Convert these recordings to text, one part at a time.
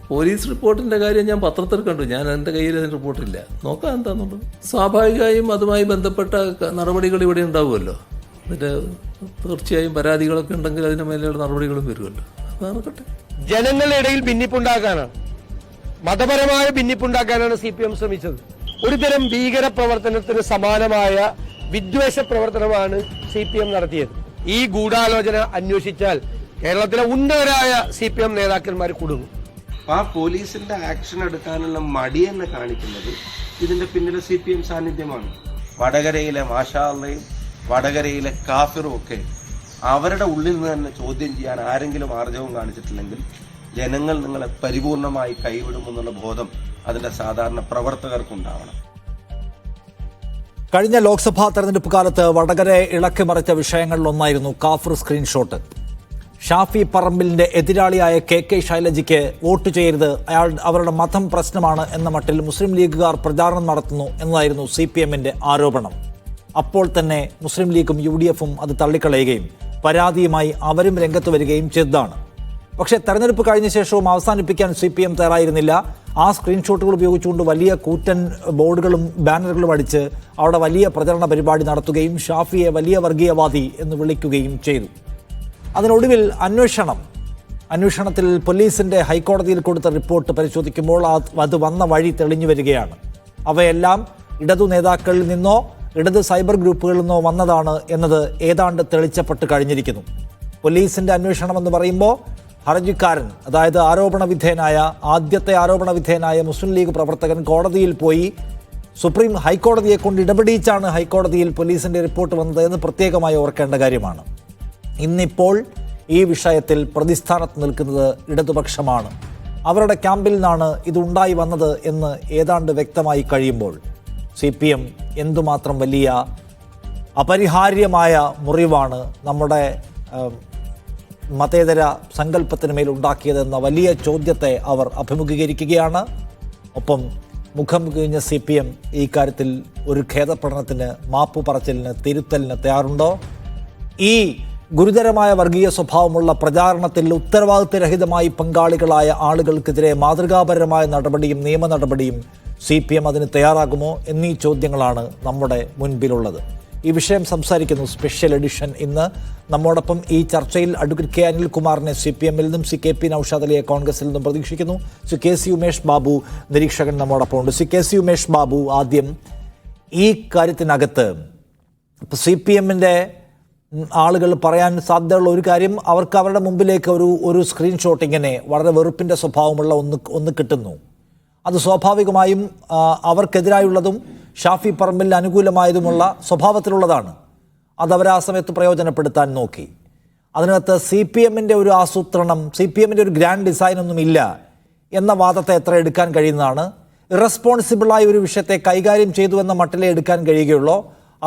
Police റിപ്പോർട്ടിൻ്റെ കാര്യം ഞാൻ പത്രത്തിൽ കണ്ടു. ഞാൻ എൻ്റെ കയ്യിൽ അതിന് റിപ്പോർട്ടില്ല. നോക്കാം എന്താണെന്നുള്ളത്. സ്വാഭാവികമായും അതുമായി ബന്ധപ്പെട്ട നടപടികൾ ഇവിടെ ഉണ്ടാവുമല്ലോ. എന്നിട്ട് തീർച്ചയായും പരാതികളൊക്കെ ഉണ്ടെങ്കിൽ അതിന് മേലെയുള്ള നടപടികളും വരുമല്ലോ. അതാണൊക്കെ ജനങ്ങളുടെ ഇടയിൽ ഭിന്നിപ്പുണ്ടാക്കാനാണ്, മതപരമായ ഭിന്നിപ്പുണ്ടാക്കാനാണ് CPM ശ്രമിച്ചത്. ഒരുതരം ഭീകര പ്രവർത്തനത്തിന് സമാനമായ വിദ്വേഷ പ്രവർത്തനമാണ് CPM നടത്തിയത്. ഈ ഗൂഢാലോചന അന്വേഷിച്ചാൽ കേരളത്തിലെ ഉന്നതരായ CPM നേതാക്കന്മാർ കുടുങ്ങും. ആ പോലീസിന്റെ ആക്ഷൻ എടുക്കാനുള്ള മടി എന്ന് കാണിക്കുന്നത് ഇതിന്റെ പിന്നിലെ CPM സാന്നിധ്യമാണ്. വടകരയിലെ മാഷാള്ളയും വടകരയിലെ കാഫിറും ഒക്കെ അവരുടെ ഉള്ളിൽ നിന്ന് തന്നെ ചോദ്യം ചെയ്യാൻ ആരെങ്കിലും ആർജവം കാണിച്ചിട്ടില്ലെങ്കിൽ ജനങ്ങൾ നിങ്ങളെ പരിപൂർണമായി കൈവിടുമെന്നുള്ള ബോധം അതിന്റെ സാധാരണ പ്രവർത്തകർക്കുണ്ടാവണം. കഴിഞ്ഞ ലോക്സഭാ തെരഞ്ഞെടുപ്പ് കാലത്ത് വടകരയെ ഇളക്കിമറിച്ച വിഷയങ്ങളിലൊന്നായിരുന്നു കാഫിർ സ്ക്രീൻഷോട്ട്. ഷാഫി പറമ്പിലിന്റെ എതിരാളിയായ KK ശൈലജയ്ക്ക് വോട്ട് ചെയ്യരുത്, അവരുടെ മതം പ്രശ്നമാണ് എന്ന മട്ടിൽ മുസ്ലിം ലീഗുകാർ പ്രചാരണം നടത്തുന്നു എന്നതായിരുന്നു CPMന്റെ ആരോപണം. അപ്പോൾ തന്നെ മുസ്ലിം ലീഗും UDFും അത് തള്ളിക്കളയുകയും പരാതിയുമായി അവരും രംഗത്ത് വരികയും ചെയ്തതാണ്. പക്ഷേ തെരഞ്ഞെടുപ്പ് കഴിഞ്ഞ ശേഷവും അവസാനിപ്പിക്കാൻ CPM തയ്യാറായിരുന്നില്ല. ആ സ്ക്രീൻഷോട്ടുകൾ ഉപയോഗിച്ചുകൊണ്ട് വലിയ കൂറ്റൻ ബോർഡുകളും ബാനറുകളും അടിച്ച് അവിടെ വലിയ പ്രചരണ പരിപാടി നടത്തുകയും ഷാഫിയെ വലിയ വർഗീയവാദി എന്ന് വിളിക്കുകയും ചെയ്തു. അതിനൊടുവിൽ അന്വേഷണത്തിൽ പോലീസിന്റെ ഹൈക്കോടതിയിൽ കൊടുത്ത റിപ്പോർട്ട് പരിശോധിക്കുമ്പോൾ അത് വന്ന വഴി തെളിഞ്ഞു വരികയാണ്. അവയെല്ലാം ഇടതു നേതാക്കളിൽ നിന്നോ ഇടത് സൈബർ ഗ്രൂപ്പുകളിൽ നിന്നോ വന്നതാണ് എന്നത് ഏതാണ്ട് തെളിച്ചപ്പെട്ട് കഴിഞ്ഞിരിക്കുന്നു. പോലീസിന്റെ അന്വേഷണം എന്ന് പറയുമ്പോൾ ഹർജിക്കാരൻ, അതായത് ആദ്യത്തെ ആരോപണ വിധേയനായ മുസ്ലിം ലീഗ് പ്രവർത്തകൻ കോടതിയിൽ പോയി ഹൈക്കോടതിയെ കൊണ്ട് ഇടപെടിച്ചാണ് ഹൈക്കോടതിയിൽ പോലീസിന്റെ റിപ്പോർട്ട് വന്നത് എന്ന് പ്രത്യേകമായി ഓർക്കേണ്ട കാര്യമാണ്. ഇന്നിപ്പോൾ ഈ വിഷയത്തിൽ പ്രതിസ്ഥാനത്ത് നിൽക്കുന്നത് ഇടതുപക്ഷമാണ്. അവരുടെ ക്യാമ്പിൽ നിന്നാണ് ഇതുണ്ടായി വന്നത് എന്ന് ഏതാണ്ട് വ്യക്തമായി കഴിയുമ്പോൾ CPM എന്തുമാത്രം വലിയ അപരിഹാര്യമായ മുറിവാണ് നമ്മുടെ മതേതര സങ്കല്പത്തിന് മേൽ ഉണ്ടാക്കിയതെന്ന വലിയ ചോദ്യത്തെ അവർ അഭിമുഖീകരിക്കുകയാണ്. ഒപ്പം മുഖം കുഴിഞ്ഞ CPM ഈ കാര്യത്തിൽ ഒരു ഖേദപ്രകടനത്തിന്, മാപ്പു പറച്ചിലിന്, തിരുത്തലിന് തയ്യാറുണ്ടോ? ഈ ഗുരുതരമായ വർഗീയ സ്വഭാവമുള്ള പ്രചാരണത്തിൽ ഉത്തരവാദിത്തരഹിതമായി പങ്കാളികളായ ആളുകൾക്കെതിരെ മാതൃകാപരമായ നടപടിയും നിയമ നടപടിയും CPM അതിന് തയ്യാറാകുമോ എന്നീ ചോദ്യങ്ങളാണ് നമ്മുടെ മുൻപിലുള്ളത്. ഈ വിഷയം സംസാരിക്കുന്നു സ്പെഷ്യൽ എഡിഷൻ. ഇന്ന് നമ്മോടൊപ്പം ഈ ചർച്ചയിൽ അഡ്വക്കേറ്റ് K അനിൽകുമാറിനെ CPMൽ നിന്നും KP നൌഷാദ് അലിയെ കോൺഗ്രസിൽ നിന്നും പ്രതീക്ഷിക്കുന്നു. KC ഉമേഷ് ബാബു നിരീക്ഷകൻ നമ്മോടൊപ്പം ഉണ്ട്. KC ഉമേഷ് ബാബു, ആദ്യം ഈ കാര്യത്തിനകത്ത് CPMന്റെ ആളുകൾ പറയാൻ സാധ്യതയുള്ള ഒരു കാര്യം, അവർക്ക് അവരുടെ മുമ്പിലേക്ക് ഒരു സ്ക്രീൻഷോട്ട് ഇങ്ങനെ വളരെ വെറുപ്പിൻ്റെ സ്വഭാവമുള്ള ഒന്ന് കിട്ടുന്നു. അത് സ്വാഭാവികമായും അവർക്കെതിരായുള്ളതും ഷാഫി പറമ്പിൽ അനുകൂലമായതുമുള്ള സ്വഭാവത്തിലുള്ളതാണ്. അതവർ ആ സമയത്ത് പ്രയോജനപ്പെടുത്താൻ നോക്കി. അതിനകത്ത് CPMന്റെ ഒരു ആസൂത്രണം, CPMന്റെ ഒരു ഗ്രാൻഡ് ഡിസൈനൊന്നും ഇല്ല എന്ന വാദത്തെ എത്ര എടുക്കാൻ കഴിയുന്നതാണ്? ഇറസ്പോൺസിബിളായ ഒരു വിഷയത്തെ കൈകാര്യം ചെയ്തു എന്ന മട്ടിലേ എടുക്കാൻ കഴിയുകയുള്ളോ,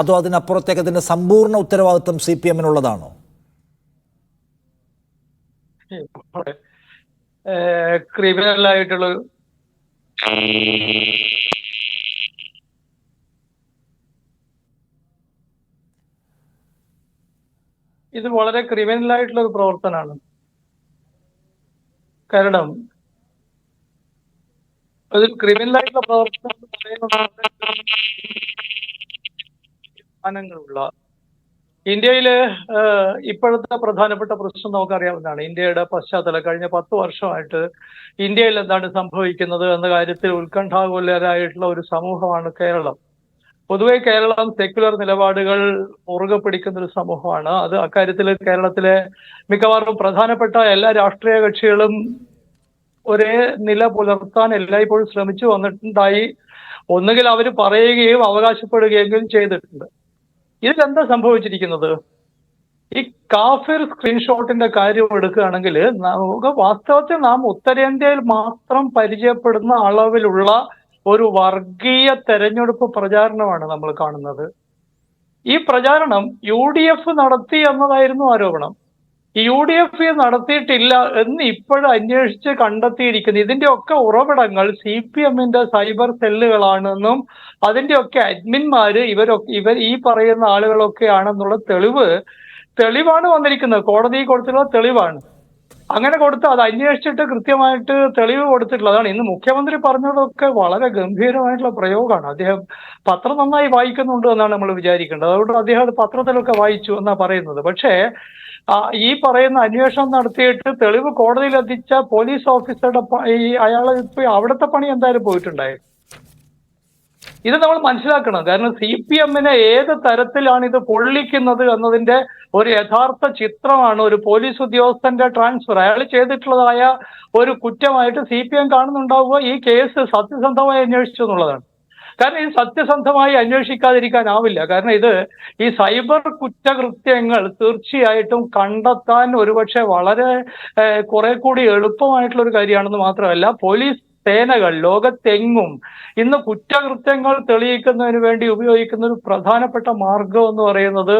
അതോ അതിനപ്പുറത്തേക്ക് അതിൻ്റെ സമ്പൂർണ്ണ ഉത്തരവാദിത്വം CPMനുള്ളതാണോ? ക്രിമിനലായിട്ടുള്ള ഇത് വളരെ ക്രിമിനലായിട്ടുള്ള ഒരു പ്രവർത്തനമാണ്. കാരണം അതൊരു ക്രിമിനലായിട്ടുള്ള പ്രവർത്തനം ങ്ങളുള്ള ഇന്ത്യയില് ഇപ്പോഴത്തെ പ്രധാനപ്പെട്ട പ്രശ്നം നമുക്കറിയാവുന്നതാണ്. ഇന്ത്യയുടെ പശ്ചാത്തലം കഴിഞ്ഞ 10 വർഷമായിട്ട് ഇന്ത്യയിൽ എന്താണ് സംഭവിക്കുന്നത് എന്ന കാര്യത്തിൽ ഉത്കണ്ഠാകുലരായിട്ടുള്ള ഒരു സമൂഹമാണ് കേരളം. പൊതുവെ കേരളം സെക്യുലർ നിലപാടുകൾ മുറുകെ പിടിക്കുന്ന ഒരു സമൂഹമാണ്. അത് അക്കാര്യത്തിൽ കേരളത്തിലെ മിക്കവാറും പ്രധാനപ്പെട്ട എല്ലാ രാഷ്ട്രീയ കക്ഷികളും ഒരേ നില പുലർത്താൻ എല്ലായ്പ്പോഴും ശ്രമിച്ചു വന്നിട്ടുണ്ടായി. ഒന്നുകിൽ അവർ പറയുകയും അവകാശപ്പെടുകയെങ്കിലും ചെയ്തിട്ടുണ്ട്. ഇതിലെന്താ സംഭവിച്ചിരിക്കുന്നത്? ഈ കാഫിർ സ്ക്രീൻഷോട്ടിന്റെ കാര്യം എടുക്കുകയാണെങ്കിൽ നമുക്ക് വാസ്തവത്തിൽ നാം ഉത്തരേന്ത്യയിൽ മാത്രം പരിചയപ്പെടുന്ന അളവിലുള്ള ഒരു വർഗീയ തെരഞ്ഞെടുപ്പ് പ്രചാരണമാണ് നമ്മൾ കാണുന്നത്. ഈ പ്രചാരണം UDF നടത്തി എന്നതായിരുന്നു ആരോപണം. ഈ UDF നടത്തിയിട്ടില്ല എന്ന് ഇപ്പോഴും അന്വേഷിച്ച് കണ്ടെത്തിയിരിക്കുന്നത്. ഇതിന്റെയൊക്കെ ഉറവിടങ്ങൾ CPMന്റെ സൈബർ സെല്ലുകളാണെന്നും അതിന്റെയൊക്കെ അഡ്മിന്മാര് ഇവർ ഈ പറയുന്ന ആളുകളൊക്കെ ആണെന്നുള്ള തെളിവാണ് വന്നിരിക്കുന്നത്. കോടതിയിൽ കൊടുത്തിട്ടുള്ള തെളിവാണ്. അങ്ങനെ കൊടുത്ത് അത് അന്വേഷിച്ചിട്ട് കൃത്യമായിട്ട് തെളിവ് കൊടുത്തിട്ടുള്ളതാണ്. ഇന്ന് മുഖ്യമന്ത്രി പറഞ്ഞതൊക്കെ വളരെ ഗംഭീരമായിട്ടുള്ള പ്രയോഗമാണ്. അദ്ദേഹം പത്രം നന്നായി വായിക്കുന്നുണ്ട് എന്നാണ് നമ്മൾ വിചാരിക്കേണ്ടത്. അതുകൊണ്ട് അദ്ദേഹം അത് പത്രത്തിലൊക്കെ വായിച്ചു എന്നാ പറയുന്നത്. പക്ഷേ ഈ പറയുന്ന അന്വേഷണം നടത്തിയിട്ട് തെളിവ് കോടതിയിൽ എത്തിച്ച പോലീസ് ഓഫീസറുടെ അയാളെ ഇപ്പൊ അവിടുത്തെ പണി എന്തായാലും പോയിട്ടുണ്ടായിരുന്നു. ഇത് നമ്മൾ മനസ്സിലാക്കണം. കാരണം CPM-നെ ഏത് തരത്തിലാണ് ഇത് പൊള്ളിക്കുന്നത് എന്നതിന്റെ ഒരു യഥാർത്ഥ ചിത്രമാണ് ഒരു പോലീസ് ഉദ്യോഗസ്ഥന്റെ ട്രാൻസ്ഫർ. അയാൾ ചെയ്തിട്ടുള്ളതായ ഒരു കുറ്റമായിട്ട് CPM കാണുന്നുണ്ടാവുക ഈ കേസ് സത്യസന്ധമായി അന്വേഷിച്ചു എന്നുള്ളതാണ്. കാരണം ഇത് സത്യസന്ധമായി അന്വേഷിക്കാതിരിക്കാനാവില്ല. കാരണം ഇത് ഈ സൈബർ കുറ്റകൃത്യങ്ങൾ തീർച്ചയായിട്ടും കണ്ടെത്താൻ ഒരുപക്ഷെ വളരെ കുറെ കൂടി എളുപ്പമായിട്ടുള്ള ഒരു കാര്യമാണെന്ന് മാത്രമല്ല, പോലീസ് സേനകൾ ലോകത്തെങ്ങും ഇന്ന് കുറ്റകൃത്യങ്ങൾ തെളിയിക്കുന്നതിന് വേണ്ടി ഉപയോഗിക്കുന്ന ഒരു പ്രധാനപ്പെട്ട മാർഗം എന്ന് പറയുന്നത്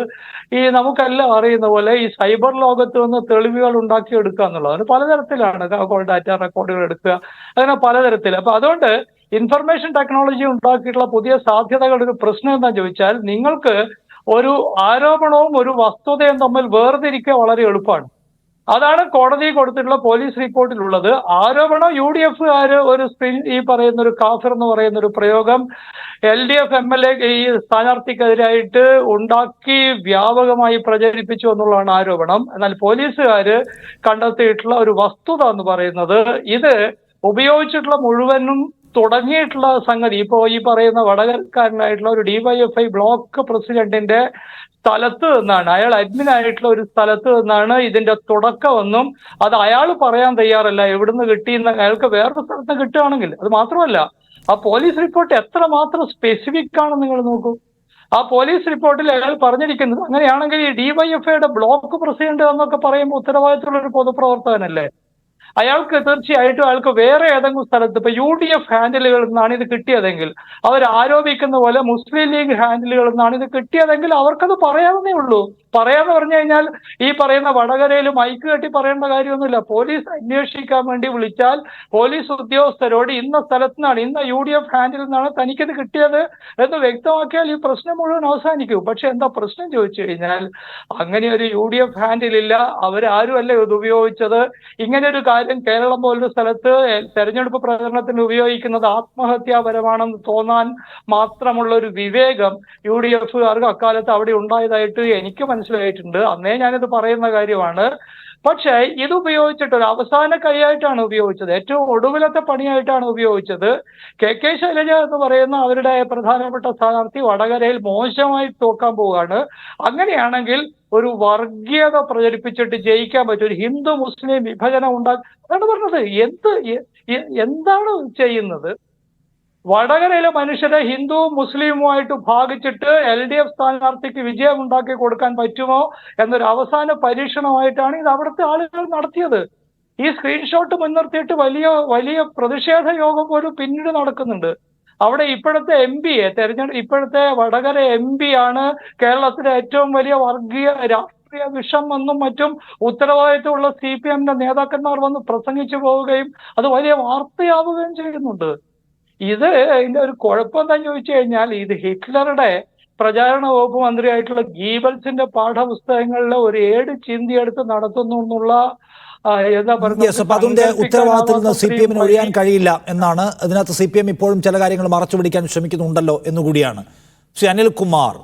ഈ നമുക്കെല്ലാം അറിയുന്ന പോലെ ഈ സൈബർ ലോകത്ത് നിന്ന് തെളിവുകൾ ഉണ്ടാക്കിയെടുക്കുക എന്നുള്ളതാണ്. പലതരത്തിലാണ് കോൾ ഡാറ്റ റെക്കോർഡുകൾ എടുക്കുക, അങ്ങനെ പലതരത്തിൽ. അപ്പൊ അതുകൊണ്ട് ഇൻഫർമേഷൻ ടെക്നോളജി ഉണ്ടാക്കിയിട്ടുള്ള പുതിയ സാധ്യതകളുടെ ഒരു പ്രശ്നം എന്താ ചോദിച്ചാൽ, നിങ്ങൾക്ക് ഒരു ആരോപണവും ഒരു വസ്തുതയും തമ്മിൽ വേർതിരിക്കുക വളരെ എളുപ്പമാണ്. അതാണ് കോടതി കൊടുത്തിട്ടുള്ള പോലീസ് റിപ്പോർട്ടിലുള്ളത്. ആരോപണം UDF-കാര് ഒരു ഈ പറയുന്ന ഒരു കാഫിർ എന്ന് പറയുന്ന ഒരു പ്രയോഗം LDF MLA ഈ സ്ഥാനാർത്ഥിക്കെതിരായിട്ട് ഉണ്ടാക്കി വ്യാപകമായി പ്രചരിപ്പിച്ചു എന്നുള്ളതാണ് ആരോപണം. എന്നാൽ പോലീസുകാര് കണ്ടെത്തിയിട്ടുള്ള ഒരു വസ്തുത എന്ന് പറയുന്നത് ഇത് ഉപയോഗിച്ചിട്ടുള്ള മുഴുവനും തുടങ്ങിയിട്ടുള്ള സംഗതി ഇപ്പോ ഈ പറയുന്ന വടകരക്കാരനായിട്ടുള്ള ഒരു DYFI ബ്ലോക്ക് പ്രസിഡന്റിന്റെ സ്ഥലത്ത് നിന്നാണ്, അയാൾ അഡ്മിൻ ആയിട്ടുള്ള ഒരു സ്ഥലത്ത് നിന്നാണ് ഇതിന്റെ തുടക്കമെന്നും അത് അയാൾ പറയാൻ തയ്യാറല്ല എവിടുന്ന് കിട്ടിയെന്ന്. അയാൾക്ക് വേറൊരു സ്ഥലത്ത് കിട്ടുകയാണെങ്കിൽ അത് മാത്രമല്ല, ആ പോലീസ് റിപ്പോർട്ട് എത്രമാത്രം സ്പെസിഫിക് ആണെന്ന് നിങ്ങൾ നോക്കൂ. ആ പോലീസ് റിപ്പോർട്ടിൽ അയാൾ പറഞ്ഞിരിക്കുന്നത് അങ്ങനെയാണെങ്കിൽ ഈ DYFIയുടെ ബ്ലോക്ക് പ്രസിഡന്റ് എന്നൊക്കെ പറയുമ്പോൾ ഉത്തരവാദിത്തമുള്ള ഒരു പൊതുപ്രവർത്തകനല്ലേ, അയാൾക്ക് തീർച്ചയായിട്ടും അയാൾക്ക് വേറെ ഏതെങ്കിലും സ്ഥലത്ത് ഇപ്പൊ UDF ഹാൻഡിലുകളിൽ നിന്നാണ് ഇത് കിട്ടിയതെങ്കിൽ, അവർ ആരോപിക്കുന്ന പോലെ മുസ്ലിം ലീഗ് ഹാൻഡിലുകളിൽ നിന്നാണ് ഇത് കിട്ടിയതെങ്കിൽ അവർക്കത് പറയാവുന്നേ ഉള്ളൂ. പറയാന്ന് പറഞ്ഞു കഴിഞ്ഞാൽ ഈ പറയുന്ന വടകരയിൽ മൈക്ക് കെട്ടി പറയേണ്ട കാര്യമൊന്നുമില്ല. പോലീസ് അന്വേഷിക്കാൻ വേണ്ടി വിളിച്ചാൽ പോലീസ് ഉദ്യോഗസ്ഥരോട് ഇന്ന സ്ഥലത്ത് നിന്നാണ്, ഇന്ന UDF ഹാൻഡിൽ നിന്നാണ് തനിക്കിത് കിട്ടിയത് എന്ന് വ്യക്തമാക്കിയാൽ ഈ പ്രശ്നം മുഴുവൻ അവസാനിക്കും. പക്ഷെ എന്താ പ്രശ്നം ചോദിച്ചു കഴിഞ്ഞാൽ, അങ്ങനെ ഒരു UDF ഹാൻഡിലില്ല, അവരാരുമല്ല ഇത് ഉപയോഗിച്ചത്. ഇങ്ങനെ ഒരു കാര്യം കേരളം പോലൊരു സ്ഥലത്ത് തെരഞ്ഞെടുപ്പ് പ്രചരണത്തിന് ഉപയോഗിക്കുന്നത് ആത്മഹത്യാപരമാണെന്ന് തോന്നാൻ മാത്രമുള്ള ഒരു വിവേകം UDF-കാർക്ക് അക്കാലത്ത് അവിടെ ഉണ്ടായതായിട്ട് എനിക്ക് മനസ്സിലായിട്ടുണ്ട്. അന്നേ ഞാനിത് പറയുന്ന കാര്യമാണ്. പക്ഷേ ഇത് ഉപയോഗിച്ചിട്ട് ഒരു അവസാന കൈയായിട്ടാണ് ഉപയോഗിച്ചത്, ഏറ്റവും ഒടുവിലത്തെ പണിയായിട്ടാണ് ഉപയോഗിച്ചത്. KK ശൈലജ എന്ന് പറയുന്ന അവരുടെ പ്രധാനപ്പെട്ട സ്ഥാനാർത്ഥി വടകരയിൽ മോശമായി തോക്കാൻ പോവുകയാണ്. അങ്ങനെയാണെങ്കിൽ ഒരു വർഗീയത പ്രചരിപ്പിച്ചിട്ട് ജയിക്കാൻ പറ്റും, ഒരു ഹിന്ദു മുസ്ലിം വിഭജനം അതാണ് പറഞ്ഞത്. എന്താണ് ചെയ്യുന്നത്? വടകരയിലെ മനുഷ്യരെ ഹിന്ദുവും മുസ്ലിമുമായിട്ട് ഭാഗിച്ചിട്ട് LDF സ്ഥാനാർത്ഥിക്ക് വിജയം ഉണ്ടാക്കി കൊടുക്കാൻ പറ്റുമോ എന്നൊരു അവസാന പരീക്ഷണമായിട്ടാണ് ഇത് അവിടുത്തെ ആളുകൾ നടത്തിയത്. ഈ സ്ക്രീൻഷോട്ട് മുൻനിർത്തിയിട്ട് വലിയ വലിയ പ്രതിഷേധ യോഗം പോലും പിന്നീട് നടക്കുന്നുണ്ട്. അവിടെ ഇപ്പോഴത്തെ ഇപ്പോഴത്തെ വടകര MP ആണ് കേരളത്തിലെ ഏറ്റവും വലിയ വർഗീയ രാഷ്ട്രീയ വിഷം എന്നും മറ്റും ഉത്തരവാദിത്തമുള്ള CPM-ന്റെ നേതാക്കന്മാർ വന്ന് പ്രസംഗിച്ചു പോവുകയും അത് വലിയ വാർത്തയാവുകയും ചെയ്യുന്നുണ്ട്. ഇതിന്റെ ഒരു കുഴപ്പം എന്താ ചോദിച്ചു കഴിഞ്ഞാൽ, ഇത് ഹിറ്റ്ലറുടെ പ്രചാരണ വകുപ്പ് മന്ത്രിയായിട്ടുള്ള ഗീബൽസിന്റെ പാഠപുസ്തകങ്ങളിലെ ഒരു ഏട് ചിന്തിയെടുത്ത് നടത്തുന്നു എന്നുള്ള അതിന്റെ ഉത്തരവാദിത്തത്തിൽ നിന്ന് CPM-ന് ഒഴിയാൻ കഴിയില്ല എന്നാണ്. അതിനകത്ത് CPM ഇപ്പോഴും ചില കാര്യങ്ങൾ മറച്ചുപിടിക്കാൻ ശ്രമിക്കുന്നുണ്ടല്ലോ എന്നുകൂടിയാണ്. ശ്രീ അനിൽകുമാർ,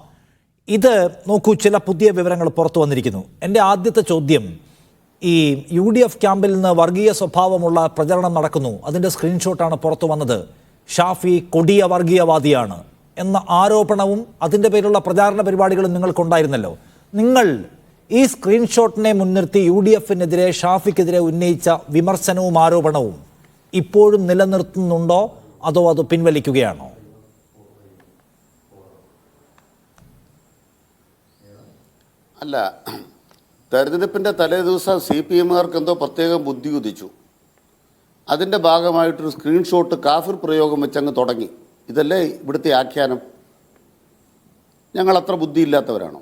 ഇത് നോക്കൂ, ചില പുതിയ വിവരങ്ങൾ പുറത്തു വന്നിരിക്കുന്നു. എൻ്റെ ആദ്യത്തെ ചോദ്യം, ഈ UDF ക്യാമ്പിൽ നിന്ന് വർഗീയ സ്വഭാവമുള്ള പ്രചരണം നടക്കുന്നു, അതിൻ്റെ സ്ക്രീൻഷോട്ടാണ് പുറത്തു വന്നത്. ഷാഫി കൊടിയ വർഗീയവാദിയാണ് എന്ന ആരോപണവും അതിൻ്റെ പേരിലുള്ള പ്രചാരണ പരിപാടികളും നിങ്ങൾക്കുണ്ടായിരുന്നല്ലോ. നിങ്ങൾ ഈ സ്ക്രീൻഷോട്ടിനെ മുൻനിർത്തി UDF-നെതിരെ ഷാഫിക്കെതിരെ ഉന്നയിച്ച വിമർശനവും ആരോപണവും ഇപ്പോഴും നിലനിർത്തുന്നുണ്ടോ അതോ അത് പിൻവലിക്കുകയാണോ? അല്ല, തെരഞ്ഞെടുപ്പിൻ്റെ തലേ ദിവസം CPM-കാർക്ക് എന്തോ പ്രത്യേകം ബുദ്ധി ഉദിച്ചു. അതിൻ്റെ ഭാഗമായിട്ടൊരു സ്ക്രീൻഷോട്ട് കാഫിർ പ്രയോഗം വെച്ചങ്ങ് തുടങ്ങി. ഇതല്ലേ ഇവിടുത്തെ ആഖ്യാനം? ഞങ്ങൾ അത്ര ബുദ്ധിയില്ലാത്തവരാണോ?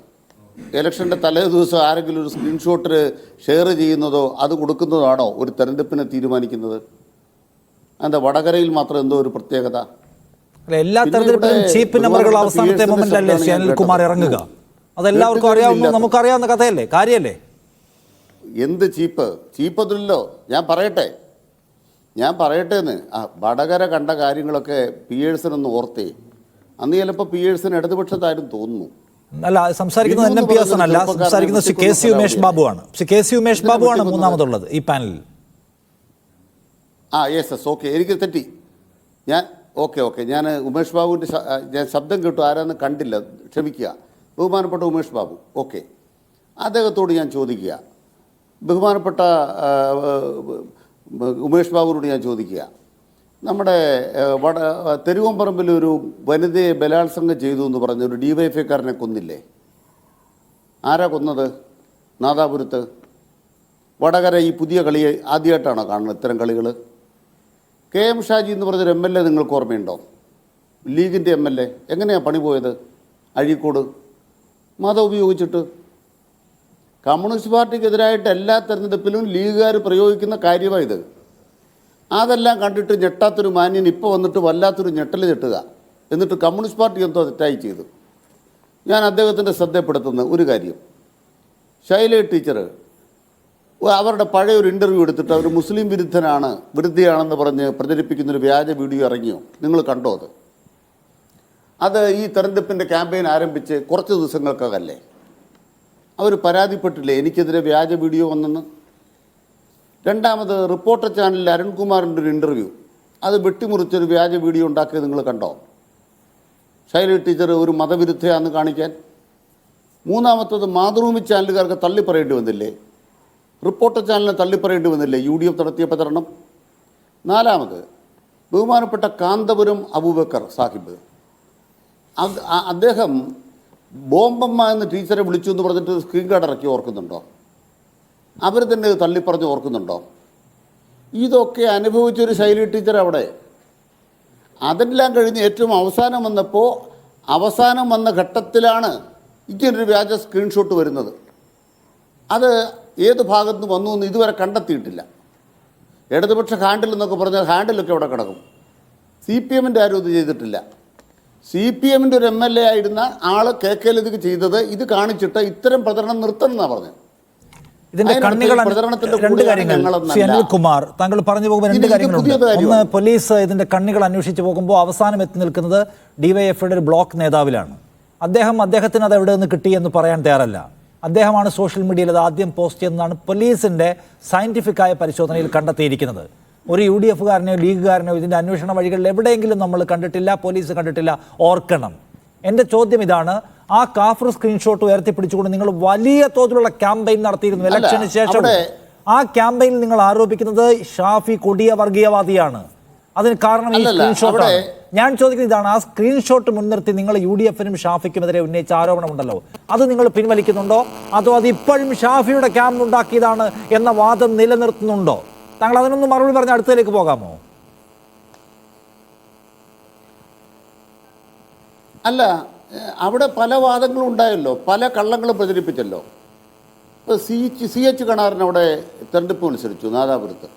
ഇലക്ഷൻ്റെ തലേ ദിവസം ആരെങ്കിലും ഒരു സ്ക്രീൻഷോട്ട് ഷെയർ ചെയ്യുന്നതോ അത് കൊടുക്കുന്നതോ ഒരു തെരഞ്ഞെടുപ്പിനെ തീരുമാനിക്കുന്നത്? എന്താ വടകരയിൽ മാത്രം എന്തോ ഒരു പ്രത്യേകത? എല്ലാ തെരഞ്ഞെടുപ്പിലും ചീപ്പ് നമ്പറുകൾ അവസാനത്തെ മൊമെന്റ് അല്ലേ അനിൽകുമാർ ഇറങ്ങുക? അതെല്ലാവർക്കും അറിയാവുന്ന, നമുക്കറിയാവുന്ന കഥയല്ലേ, കാര്യമല്ലേ? എന്ത് ചീപ്പതില്ലല്ലോ. ഞാൻ പറയട്ടെ എന്ന് വടകര കണ്ട കാര്യങ്ങളൊക്കെ പിയേഴ്സനൊന്ന് ഓർത്തേ. അന്ന് ചിലപ്പോൾ പിയേഴ്സൺ ഇടതുപക്ഷത്താരും തോന്നുന്നു. അല്ല, സംസാരിക്കുന്നത് NMPS അല്ല, സംസാരിക്കുന്നത് ശ്രീ KC ഉമേഷ് ബാബുവാണ്. ശ്രീ KC ഉമേഷ് ബാബുവാണ് മൂന്നാമതുള്ളത് ഈ പാനലിൽ. യെസ് ഓക്കെ, എനിക്ക് തെറ്റി. ഞാൻ ഓക്കെ ഞാൻ ഉമേഷ് ബാബുവിൻ്റെ ഞാൻ ശബ്ദം കേട്ടു, ആരാന്ന് കണ്ടില്ല, ക്ഷമിക്കുക. ബഹുമാനപ്പെട്ട ഉമേഷ് ബാബു, ഓക്കെ, അദ്ദേഹത്തോട് ഞാൻ ചോദിക്കുക, ബഹുമാനപ്പെട്ട ഉമേഷ് ബാബുവിനോട് ഞാൻ ചോദിക്കുക, നമ്മുടെ തെരുവമ്പറമ്പിൽ ഒരു വനിതയെ ബലാത്സംഗം ചെയ്തു എന്ന് പറഞ്ഞ ഒരു DYFIക്കാരനെ കൊന്നില്ലേ? ആരാ കൊന്നത്? നാദാപുരത്ത്. വടകര ഈ പുതിയ കളി ആദ്യമായിട്ടാണോ കാണുന്നത് ഇത്തരം കളികൾ? KM ഷാജി എന്ന് പറഞ്ഞൊരു MLA നിങ്ങൾക്ക് ഓർമ്മയുണ്ടോ? ലീഗിൻ്റെ MLA. എങ്ങനെയാണ് പണി പോയത്? അഴീക്കോട് മതം ഉപയോഗിച്ചിട്ട്. കമ്മ്യൂണിസ്റ്റ് പാർട്ടിക്കെതിരായിട്ട് എല്ലാ തെരഞ്ഞെടുപ്പിലും ലീഗുകാർ പ്രയോഗിക്കുന്ന കാര്യമായത്. അതെല്ലാം കണ്ടിട്ട് ഞെട്ടാത്തൊരു മാന്യൻ ഇപ്പോൾ വന്നിട്ട് വല്ലാത്തൊരു ഞെട്ടൽ ഞെട്ടുക. എന്നിട്ട് കമ്മ്യൂണിസ്റ്റ് പാർട്ടി എന്തോ തെറ്റായി ചെയ്തു. ഞാൻ അദ്ദേഹത്തിൻ്റെ ശ്രദ്ധപ്പെടുത്തുന്ന ഒരു കാര്യം, ശൈല ടീച്ചർ അവരുടെ പഴയൊരു ഇൻ്റർവ്യൂ എടുത്തിട്ട് അവർ മുസ്ലിം വിരുദ്ധയാണെന്ന് പറഞ്ഞ് പ്രചരിപ്പിക്കുന്നൊരു വ്യാജ വീഡിയോ ഇറങ്ങിയോ? നിങ്ങൾ കണ്ടോ? അത് ഈ തെരഞ്ഞെടുപ്പിൻ്റെ ക്യാമ്പയിൻ ആരംഭിച്ച് കുറച്ച് ദിവസങ്ങൾക്കകല്ലേ അവർ പരാതിപ്പെട്ടില്ലേ എനിക്കെതിരെ വ്യാജ വീഡിയോ വന്നെന്ന്? രണ്ടാമത് റിപ്പോർട്ടർ ചാനലിൽ അരുൺകുമാറിൻ്റെ ഒരു ഇൻ്റർവ്യൂ, അത് വെട്ടിമുറിച്ചൊരു വ്യാജ വീഡിയോ ഉണ്ടാക്കിയത് നിങ്ങൾ കണ്ടോ? ശൈല ടീച്ചർ ഒരു മതവിരുദ്ധയാണെന്ന് കാണിക്കാൻ. മൂന്നാമത്തത് മാതൃഭൂമി ചാനലുകാർക്ക് തള്ളിപ്പറയേണ്ടി വന്നില്ലേ? റിപ്പോർട്ടർ ചാനലിനെ തള്ളിപ്പറയേണ്ടി വന്നില്ലേ UDF നടത്തിയ പ്രചരണം? നാലാമത് ബഹുമാനപ്പെട്ട കാന്തപുരം അബൂബക്കർ സാഹിബ്, അദ്ദേഹം ബോംബമ്മ എന്ന് ടീച്ചറെ വിളിച്ചു എന്ന് പറഞ്ഞിട്ട് സ്ക്രീൻ കാർഡ് ഇറക്കി ഓർക്കുന്നുണ്ടോ? അവർ തന്നെ തള്ളിപ്പറഞ്ഞ് ഓർക്കുന്നുണ്ടോ? ഇതൊക്കെ അനുഭവിച്ചൊരു ശൈലി ടീച്ചർ അവിടെ. അതെല്ലാം കഴിഞ്ഞ് ഏറ്റവും അവസാനം വന്ന ഘട്ടത്തിലാണ് ഇങ്ങനൊരു വ്യാജ സ്ക്രീൻഷോട്ട് വരുന്നത്. അത് ഏത് ഭാഗത്ത് നിന്ന് വന്നു എന്ന് ഇതുവരെ കണ്ടെത്തിയിട്ടില്ല. ഇടതുപക്ഷ ഹാൻഡിൽ എന്നൊക്കെ പറഞ്ഞാൽ ഹാൻഡിലൊക്കെ അവിടെ കിടക്കും. CPMൻ്റെ ആരും ഇത് ചെയ്തിട്ടില്ല. CPMൻ്റെ ഒരു MLA ആയിരുന്ന ആൾ KK ലതിക്ക് ചെയ്തത് ഇത് കാണിച്ചിട്ട് ഇത്തരം പ്രചരണം നിർത്തണം എന്നാണ് പറഞ്ഞത്. ഇതിന്റെ കണ്ണികൾ രണ്ട് കാര്യങ്ങൾ ശ്രീ അനിൽകുമാർ താങ്കൾ പറഞ്ഞു പോകുമ്പോൾ രണ്ട് കാര്യങ്ങളുണ്ട്. ഒന്ന്, പോലീസ് ഇതിന്റെ കണ്ണികൾ അന്വേഷിച്ച് പോകുമ്പോൾ അവസാനം എത്തി നിൽക്കുന്നത് DYFIയുടെ ഒരു ബ്ലോക്ക് നേതാവിലാണ്. അദ്ദേഹത്തിന് അത് എവിടെ നിന്ന് കിട്ടിയെന്ന് പറയാൻ തയ്യാറല്ല. അദ്ദേഹമാണ് സോഷ്യൽ മീഡിയയിൽ അത് ആദ്യം പോസ്റ്റ് ചെയ്യുന്നതാണ് പോലീസിന്റെ സയന്റിഫിക്കായ പരിശോധനയിൽ കണ്ടെത്തിയിരിക്കുന്നത്. ഒരു UDFകാരനെയോ ലീഗുകാരനെയോ ഇതിന്റെ അന്വേഷണ വഴികളിൽ എവിടെയെങ്കിലും നമ്മൾ കണ്ടിട്ടില്ല, പോലീസ് കണ്ടിട്ടില്ല. ഓർക്കണം, എൻ്റെ ചോദ്യം ഇതാണ്, ആ കാഫർ സ്ക്രീൻഷോട്ട് ഉയർത്തിപ്പിടിച്ചുകൊണ്ട് നിങ്ങൾ വലിയ തോതിലുള്ള ക്യാമ്പയിൻ നടത്തിയിരുന്നു ഇലക്ഷന് ശേഷം. ആ ക്യാമ്പയിനിൽ നിങ്ങൾ ആരോപിക്കുന്നത് ഷാഫി കൊടിയ വർഗീയവാദിയാണ്. അതിന് കാരണം ഈ സ്ക്രീൻഷോട്ടാണ്. ഞാൻ ചോദിക്കുന്നത് ഇതാണ്, ആ സ്ക്രീൻഷോട്ട് മുൻനിർത്തി നിങ്ങൾ UDFനും ഷാഫിക്കുമെതിരെ ഉന്നയിച്ച ആരോപണമുണ്ടല്ലോ, അത് നിങ്ങൾ പിൻവലിക്കുന്നുണ്ടോ? അതോ അത് ഇപ്പോഴും ഷാഫിയുടെ ക്യാമ്പ് ഉണ്ടാക്കിയതാണ് എന്ന വാദം നിലനിർത്തുന്നുണ്ടോ? താങ്കൾ അതിനൊന്ന് മറുപടി പറഞ്ഞ് അടുത്തതിലേക്ക് പോകാമോ? അല്ല, അവിടെ പല വാദങ്ങളും ഉണ്ടായല്ലോ, പല കള്ളങ്ങളും പ്രചരിപ്പിച്ചല്ലോ. ഇപ്പോൾ CH കണാറിന് അവിടെ തെരഞ്ഞെടുപ്പ് മത്സരിച്ചു നാദാപുരത്ത്.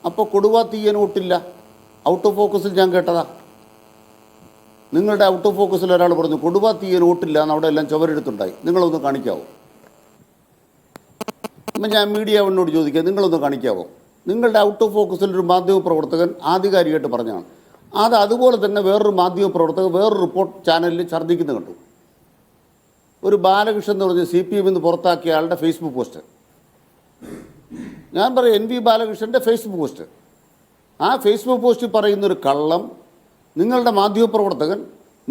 അപ്പോൾ കൊടുവാ തീയൻ വോട്ടില്ല. ഔട്ട് ഓഫ് ഫോക്കസിൽ ഞാൻ കേട്ടതാ. നിങ്ങളുടെ ഔട്ട് ഓഫ് ഫോക്കസിൽ ഒരാൾ പറഞ്ഞു കൊടുവാ തീയൻ വോട്ടില്ല എന്ന്. അവിടെ എല്ലാം ചുവരെടുത്തുണ്ടായി. നിങ്ങളൊന്ന് കാണിക്കാവോ? അപ്പം ഞാൻ മീഡിയ വണ്ണോട് ചോദിക്കുക, നിങ്ങളൊന്ന് കാണിക്കാവോ? നിങ്ങളുടെ ഔട്ട് ഓഫ് ഫോക്കസിൽ ഒരു മാധ്യമ പ്രവർത്തകൻ ആധികാരികമായിട്ട് പറഞ്ഞാണ്. അതുപോലെ തന്നെ വേറൊരു മാധ്യമ പ്രവർത്തകർ വേറൊരു റിപ്പോർട്ട് ചാനലിൽ ഛർദ്ദിക്കുന്നത് കണ്ടു. ഒരു ബാലകൃഷ്ണൻ എന്ന് പറഞ്ഞ് CPM നിന്ന് പുറത്താക്കിയ ആളുടെ ഫേസ്ബുക്ക് പോസ്റ്റ്. ഞാൻ പറയും NV ബാലകൃഷ്ണൻ്റെ ഫേസ്ബുക്ക് പോസ്റ്റ്. ആ ഫേസ്ബുക്ക് പോസ്റ്റിൽ പറയുന്നൊരു കള്ളം നിങ്ങളുടെ മാധ്യമപ്രവർത്തകൻ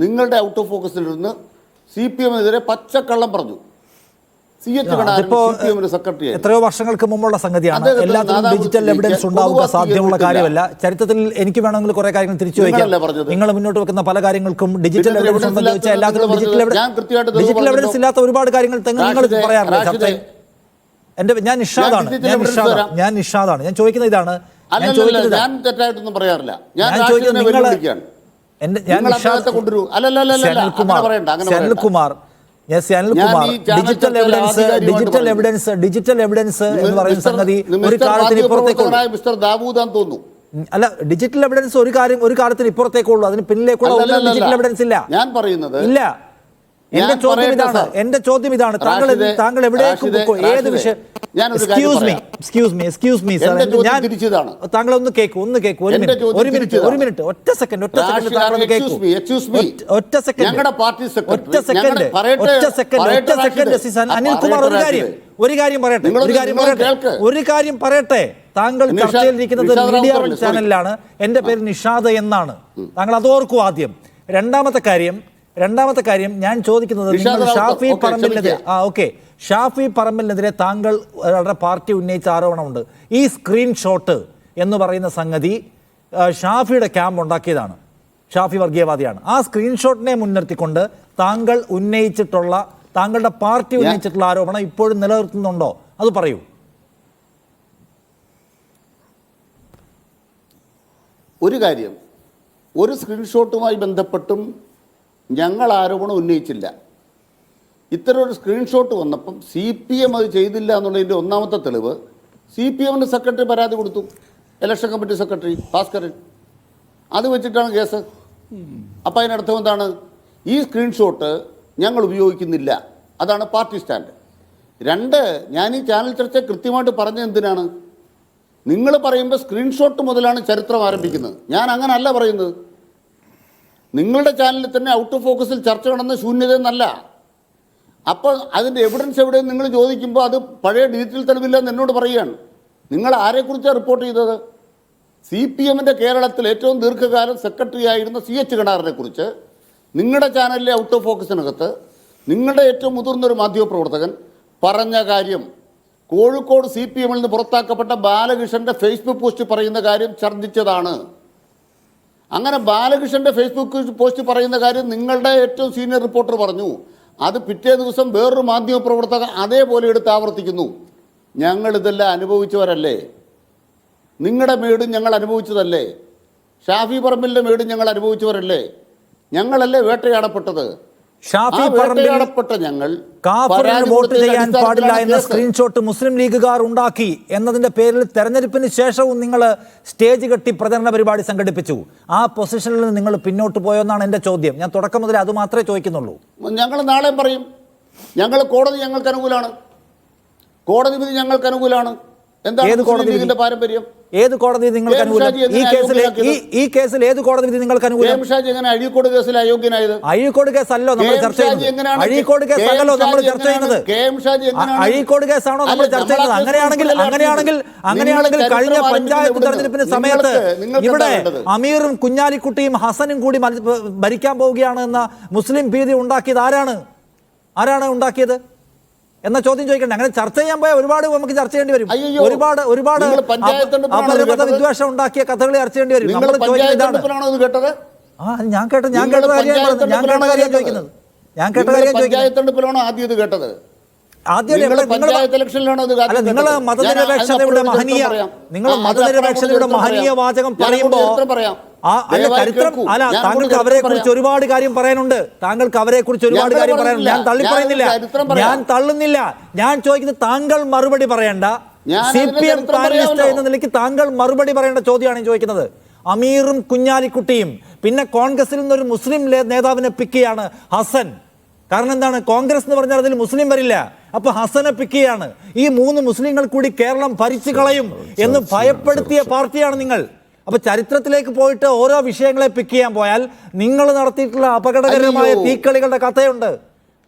നിങ്ങളുടെ ഔട്ട് ഓഫ് ഫോക്കസിലിരുന്ന് CPMനെതിരെ പച്ചക്കള്ളം പറഞ്ഞു. എത്രയോ വർഷങ്ങൾക്ക് മുമ്പുള്ള സംഗതിയാണ്. എല്ലാത്തിനും ഡിജിറ്റൽ എവിഡൻസ് ഉണ്ടാവുക സാധ്യമുള്ള കാര്യമല്ല. ചരിത്രത്തിൽ എനിക്ക് വേണമെങ്കിൽ കുറെ കാര്യങ്ങൾ തിരിച്ചു വയ്ക്കാം. നിങ്ങൾ മുന്നോട്ട് വെക്കുന്ന പല കാര്യങ്ങൾക്കും ഡിജിറ്റൽ എവിഡൻസ് ഉണ്ടെന്ന് ചോദിച്ചാൽ എല്ലാത്തിനും ഡിജിറ്റൽ എവിഡൻസ് ഇല്ലാത്ത ഒരുപാട് കാര്യങ്ങൾ നിങ്ങൾ പറയാറില്ല. ഞാൻ നിഷാദാണ്. ഞാൻ ചോദിക്കുന്നത് ഇതാണ്, അനിൽകുമാർ ഡിജിറ്റൽ എവിഡൻസ് എന്ന് പറയുന്ന സംഗതി ഒരു കാലത്തിന് ഇപ്പുറത്തേക്കുള്ളൂ. അല്ല, ഡിജിറ്റൽ എവിഡൻസ് ഒരു കാലത്തിന് ഇപ്പുറത്തേക്കുള്ളൂ. അതിന് പിന്നിലേക്കുള്ള ഡിജിറ്റൽ എവിഡൻസ് ഇല്ല. ഞാൻ പറയുന്നത് ഇല്ല. എന്റെ ചോദ്യം ഇതാണ് താങ്കൾ എവിടേക്ക് ഏത് വിഷയം താങ്കൾ ഒന്ന് കേൾക്കൂ ഒരു മിനിറ്റ് ഒറ്റ സെക്കൻഡ് അനിൽകുമാർ ഒരു കാര്യം പറയട്ടെ. താങ്കൾ ചർച്ചയിലിരിക്കുന്നത് മീഡിയ വൺ ചാനലിലാണ്. എന്റെ പേര് നിഷാദ് എന്നാണ്. താങ്കൾ അത് ഓർക്കൂ ആദ്യം. രണ്ടാമത്തെ കാര്യം ഞാൻ ചോദിക്കുന്നത്, നിങ്ങൾ ഷാഫി പറമ്പിലിനെതിരെ താങ്കളുടെ പാർട്ടി ഉന്നയിച്ച ആരോപണമുണ്ട്. ഈ സ്ക്രീൻഷോട്ട് എന്ന് പറയുന്ന സംഗതി ഷാഫിയുടെ ക്യാമ്പ് ഉണ്ടാക്കിയതാണ്. ഷാഫി വർഗീയവാദിയാണ്. ആ സ്ക്രീൻഷോട്ടിനെ മുൻനിർത്തിക്കൊണ്ട് താങ്കളുടെ പാർട്ടി ഉന്നയിച്ചിട്ടുള്ള ആരോപണം ഇപ്പോഴും നിലനിർത്തുന്നുണ്ടോ? അത് പറയൂ. ഒരു കാര്യം, ഒരു സ്ക്രീൻഷോട്ടുമായി ബന്ധപ്പെട്ടും ഞങ്ങൾ ആരോപണം ഉന്നയിച്ചില്ല. ഇത്തരം ഒരു സ്ക്രീൻഷോട്ട് വന്നപ്പം CPM അത് ചെയ്തില്ല എന്നുള്ളതിൻ്റെ ഒന്നാമത്തെ തെളിവ്, CPMൻ്റെ സെക്രട്ടറി പരാതി കൊടുത്തു, ഇലക്ഷൻ കമ്മിറ്റി സെക്രട്ടറി ഭാസ്കരൻ. അത് വെച്ചിട്ടാണ് കേസ്. അപ്പം അതിനർത്ഥം എന്താണ്? ഈ സ്ക്രീൻഷോട്ട് ഞങ്ങൾ ഉപയോഗിക്കുന്നില്ല. അതാണ് പാർട്ടി സ്റ്റാൻഡ്. 2, ഞാൻ ഈ ചാനൽ ചർച്ച കൃത്യമായിട്ട് പറഞ്ഞത് എന്തിനാണ്? നിങ്ങൾ പറയുമ്പോൾ സ്ക്രീൻഷോട്ട് മുതലാണ് ചരിത്രം ആരംഭിക്കുന്നത്. ഞാൻ അങ്ങനെ അല്ല പറയുന്നത്. നിങ്ങളുടെ ചാനലിൽ തന്നെ ഔട്ട് ഓഫ് ഫോക്കസിൽ ചർച്ച നടന്ന ശൂന്യതയെന്നല്ല. അപ്പോൾ അതിൻ്റെ എവിഡൻസ് എവിടെയെന്ന് നിങ്ങൾ ചോദിക്കുമ്പോൾ അത് പഴയ ഡിജിറ്റൽ തെളിവില്ലെന്ന് എന്നോട് പറയുകയാണ്. നിങ്ങൾ ആരെക്കുറിച്ചാണ് റിപ്പോർട്ട് ചെയ്തത്? CPMൻ്റെ കേരളത്തിൽ ഏറ്റവും ദീർഘകാലം സെക്രട്ടറി ആയിരുന്ന CH കണാറിനെ കുറിച്ച് നിങ്ങളുടെ ചാനലിലെ ഔട്ട് ഓഫ് ഫോക്കസിനകത്ത് നിങ്ങളുടെ ഏറ്റവും മുതിർന്നൊരു മാധ്യമപ്രവർത്തകൻ പറഞ്ഞ കാര്യം, കോഴിക്കോട് CPMൽ നിന്ന് പുറത്താക്കപ്പെട്ട ബാലകൃഷ്ണൻ്റെ ഫേസ്ബുക്ക് പോസ്റ്റ് പറയുന്ന കാര്യം ഛർദ്ദിച്ചതാണ്. അങ്ങനെ ബാലകൃഷ്ണൻ്റെ ഫേസ്ബുക്ക് പോസ്റ്റ് പറയുന്ന കാര്യം നിങ്ങളുടെ ഏറ്റവും സീനിയർ റിപ്പോർട്ടർ പറഞ്ഞു. അത് പിറ്റേ ദിവസം വേറൊരു മാധ്യമപ്രവർത്തകൻ അതേപോലെ എടുത്ത് ആവർത്തിക്കുന്നു. ഞങ്ങളിതെല്ലാം അനുഭവിച്ചവരല്ലേ? നിങ്ങളുടെ മേടും ഞങ്ങൾ അനുഭവിച്ചതല്ലേ? ഷാഫി പറമ്പിലിൻ്റെ മേടും ഞങ്ങൾ അനുഭവിച്ചവരല്ലേ? ഞങ്ങളല്ലേ വേട്ടയാടപ്പെട്ടത്? ഷാഫി പറമ്പിൽ കാഫറിന് വോട്ട് ചെയ്യാൻ പാടില്ല എന്ന സ്ക്രീൻഷോട്ട് മുസ്ലിം ലീഗുകാർ ഉണ്ടാക്കി എന്നതിന്റെ പേരിൽ തെരഞ്ഞെടുപ്പിന് ശേഷവും നിങ്ങൾ സ്റ്റേജ് കെട്ടി പ്രചരണ പരിപാടി സംഘടിപ്പിച്ചു. ആ പൊസിഷനിൽ നിന്ന് നിങ്ങൾ പിന്നോട്ട് പോയെന്നാണ് എന്റെ ചോദ്യം. ഞാൻ തുടക്കം മുതൽ അത് മാത്രമേ ചോദിക്കുന്നുള്ളൂ. ഞങ്ങൾ നാളെ പറയും, കോടതി ഞങ്ങൾക്ക് അനുകൂലമാണ്, കോടതി വിധി ഞങ്ങൾക്ക് അനുകൂലമാണ്. ഏത് കോടതി പാരമ്പര്യം? ഏത് കോടതി നിങ്ങൾക്ക് അനുകൂലം? ഈ കേസിൽ ഏത് കോടതി വിധി നിങ്ങൾക്ക് അനുകൂലം? അഴീക്കോട് കേസിൽ അയോഗ്യനായത്. അഴീക്കോട് കേസല്ലോ നമ്മൾ ചർച്ച ചെയ്യുന്നത്. അഴീക്കോട് കേസല്ലോ നമ്മൾ ചർച്ച ചെയ്യുന്നത്. അഴീക്കോട് കേസാണോ നമ്മൾ ചർച്ച ചെയ്യുന്നത്? അങ്ങനെയാണെങ്കിൽ കഴിഞ്ഞ പഞ്ചായത്ത് തെരഞ്ഞെടുപ്പിന് സമയത്ത് ഇവിടെ അമീറും കുഞ്ഞാലിക്കുട്ടിയും ഹസനും കൂടി ഭരിക്കാൻ പോവുകയാണ് എന്ന മുസ്ലിം ഭീതി ഉണ്ടാക്കിയത് ആരാണ് ഉണ്ടാക്കിയത് എന്ന ചോദ്യം ചോദിക്കണ്ടേ? അങ്ങനെ ചർച്ച ചെയ്യാൻ പോയാൽ ഒരുപാട് നമുക്ക് ചർച്ച ചെയ്യേണ്ടി വരും. ഒരുപാട് അപരമത വിദ്വേഷം ഉണ്ടാക്കിയ കഥകൾ ചർച്ച ചെയ്യേണ്ടി വരും. നമ്മൾ ചോദിക്കുന്നത് ഇതാണ്. ഞാൻ കേട്ട കാര്യം ചോദിക്കുന്നത്. നിങ്ങൾ മതനിരപേക്ഷതയുടെ മഹനീയ വാചകം പറയുമ്പോ താങ്കൾക്ക് അവരെ കുറിച്ച് ഒരുപാട് കാര്യം പറയാനുണ്ട്. ഞാൻ തള്ളുന്നില്ല. ഞാൻ ചോദിക്കുന്നത് താങ്കൾ മറുപടി പറയേണ്ട, CPM പാനലിസ്റ്റ് എന്ന നിലയ്ക്ക് താങ്കൾ മറുപടി പറയേണ്ട ചോദ്യമാണ് ചോദിക്കുന്നത്. അമീറും കുഞ്ഞാലിക്കുട്ടിയും പിന്നെ കോൺഗ്രസിൽ നിന്നൊരു മുസ്ലിം നേതാവിനെ പിക്കുകയാണ് ഹസൻ. കാരണം എന്താണ്? കോൺഗ്രസ് എന്ന് പറഞ്ഞാൽ അതിൽ മുസ്ലിം വരില്ല. അപ്പൊ ഹസനെ പിക്കുകയാണ്. ഈ 3 മുസ്ലിങ്ങൾ കൂടി കേരളം ഭരിച്ചു കളയും എന്ന് ഭയപ്പെടുത്തിയ പാർട്ടിയാണ് നിങ്ങൾ. അപ്പൊ ചരിത്രത്തിലേക്ക് പോയിട്ട് ഓരോ വിഷയങ്ങളെ പിക്ക് ചെയ്യാൻ പോയാൽ നിങ്ങൾ നടത്തിയിട്ടുള്ള അപകടകരമായ തീക്കളികളുടെ കഥയുണ്ട്.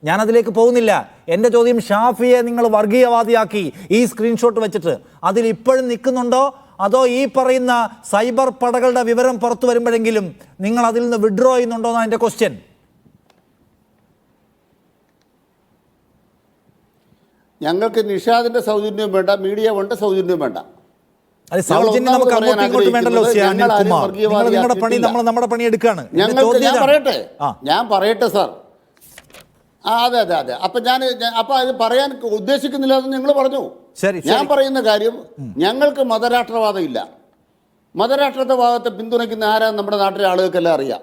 ഞാൻ അതിലേക്ക് പോകുന്നില്ല. എൻ്റെ ചോദ്യം, ഷാഫിയെ നിങ്ങൾ വർഗീയവാദിയാക്കി ഈ സ്ക്രീൻഷോട്ട് വെച്ചിട്ട് അതിൽ ഇപ്പോഴും നിൽക്കുന്നുണ്ടോ? അതോ ഈ പറയുന്ന സൈബർ പടകളുടെ വിവരം പുറത്തു വരുമ്പോഴെങ്കിലും നിങ്ങൾ അതിൽ നിന്ന് വിഡ്രോ ചെയ്യുന്നുണ്ടോ എന്നാണ് എൻ്റെ ക്വസ്റ്റ്യൻ. ഞങ്ങൾക്ക് നിഷാദിന്റെ സൗജന്യം വേണ്ട, മീഡിയ വണ്ട സൗജന്യം വേണ്ട. സൗജന്യം നമുക്ക് അങ്ങോട്ടും ഇങ്ങോട്ടും വേണ്ടല്ലോ. നിങ്ങളുടെ പണി നമ്മൾ നമ്മുടെ പണി എടുക്കുകയാണ്. ഞാൻ പറയട്ടെ സാർ. അതെ അപ്പൊ അത് പറയാൻ ഉദ്ദേശിക്കുന്നില്ല എന്ന് നിങ്ങൾ പറഞ്ഞു. ഞാൻ പറയുന്ന കാര്യം, ഞങ്ങൾക്ക് മതരാഷ്ട്രവാദം ഇല്ല. മതരാഷ്ട്രവാദത്തെ പിന്തുണയ്ക്കുന്ന ആരാന്ന് നമ്മുടെ നാട്ടിലെ ആളുകൾക്കെല്ലാം അറിയാം.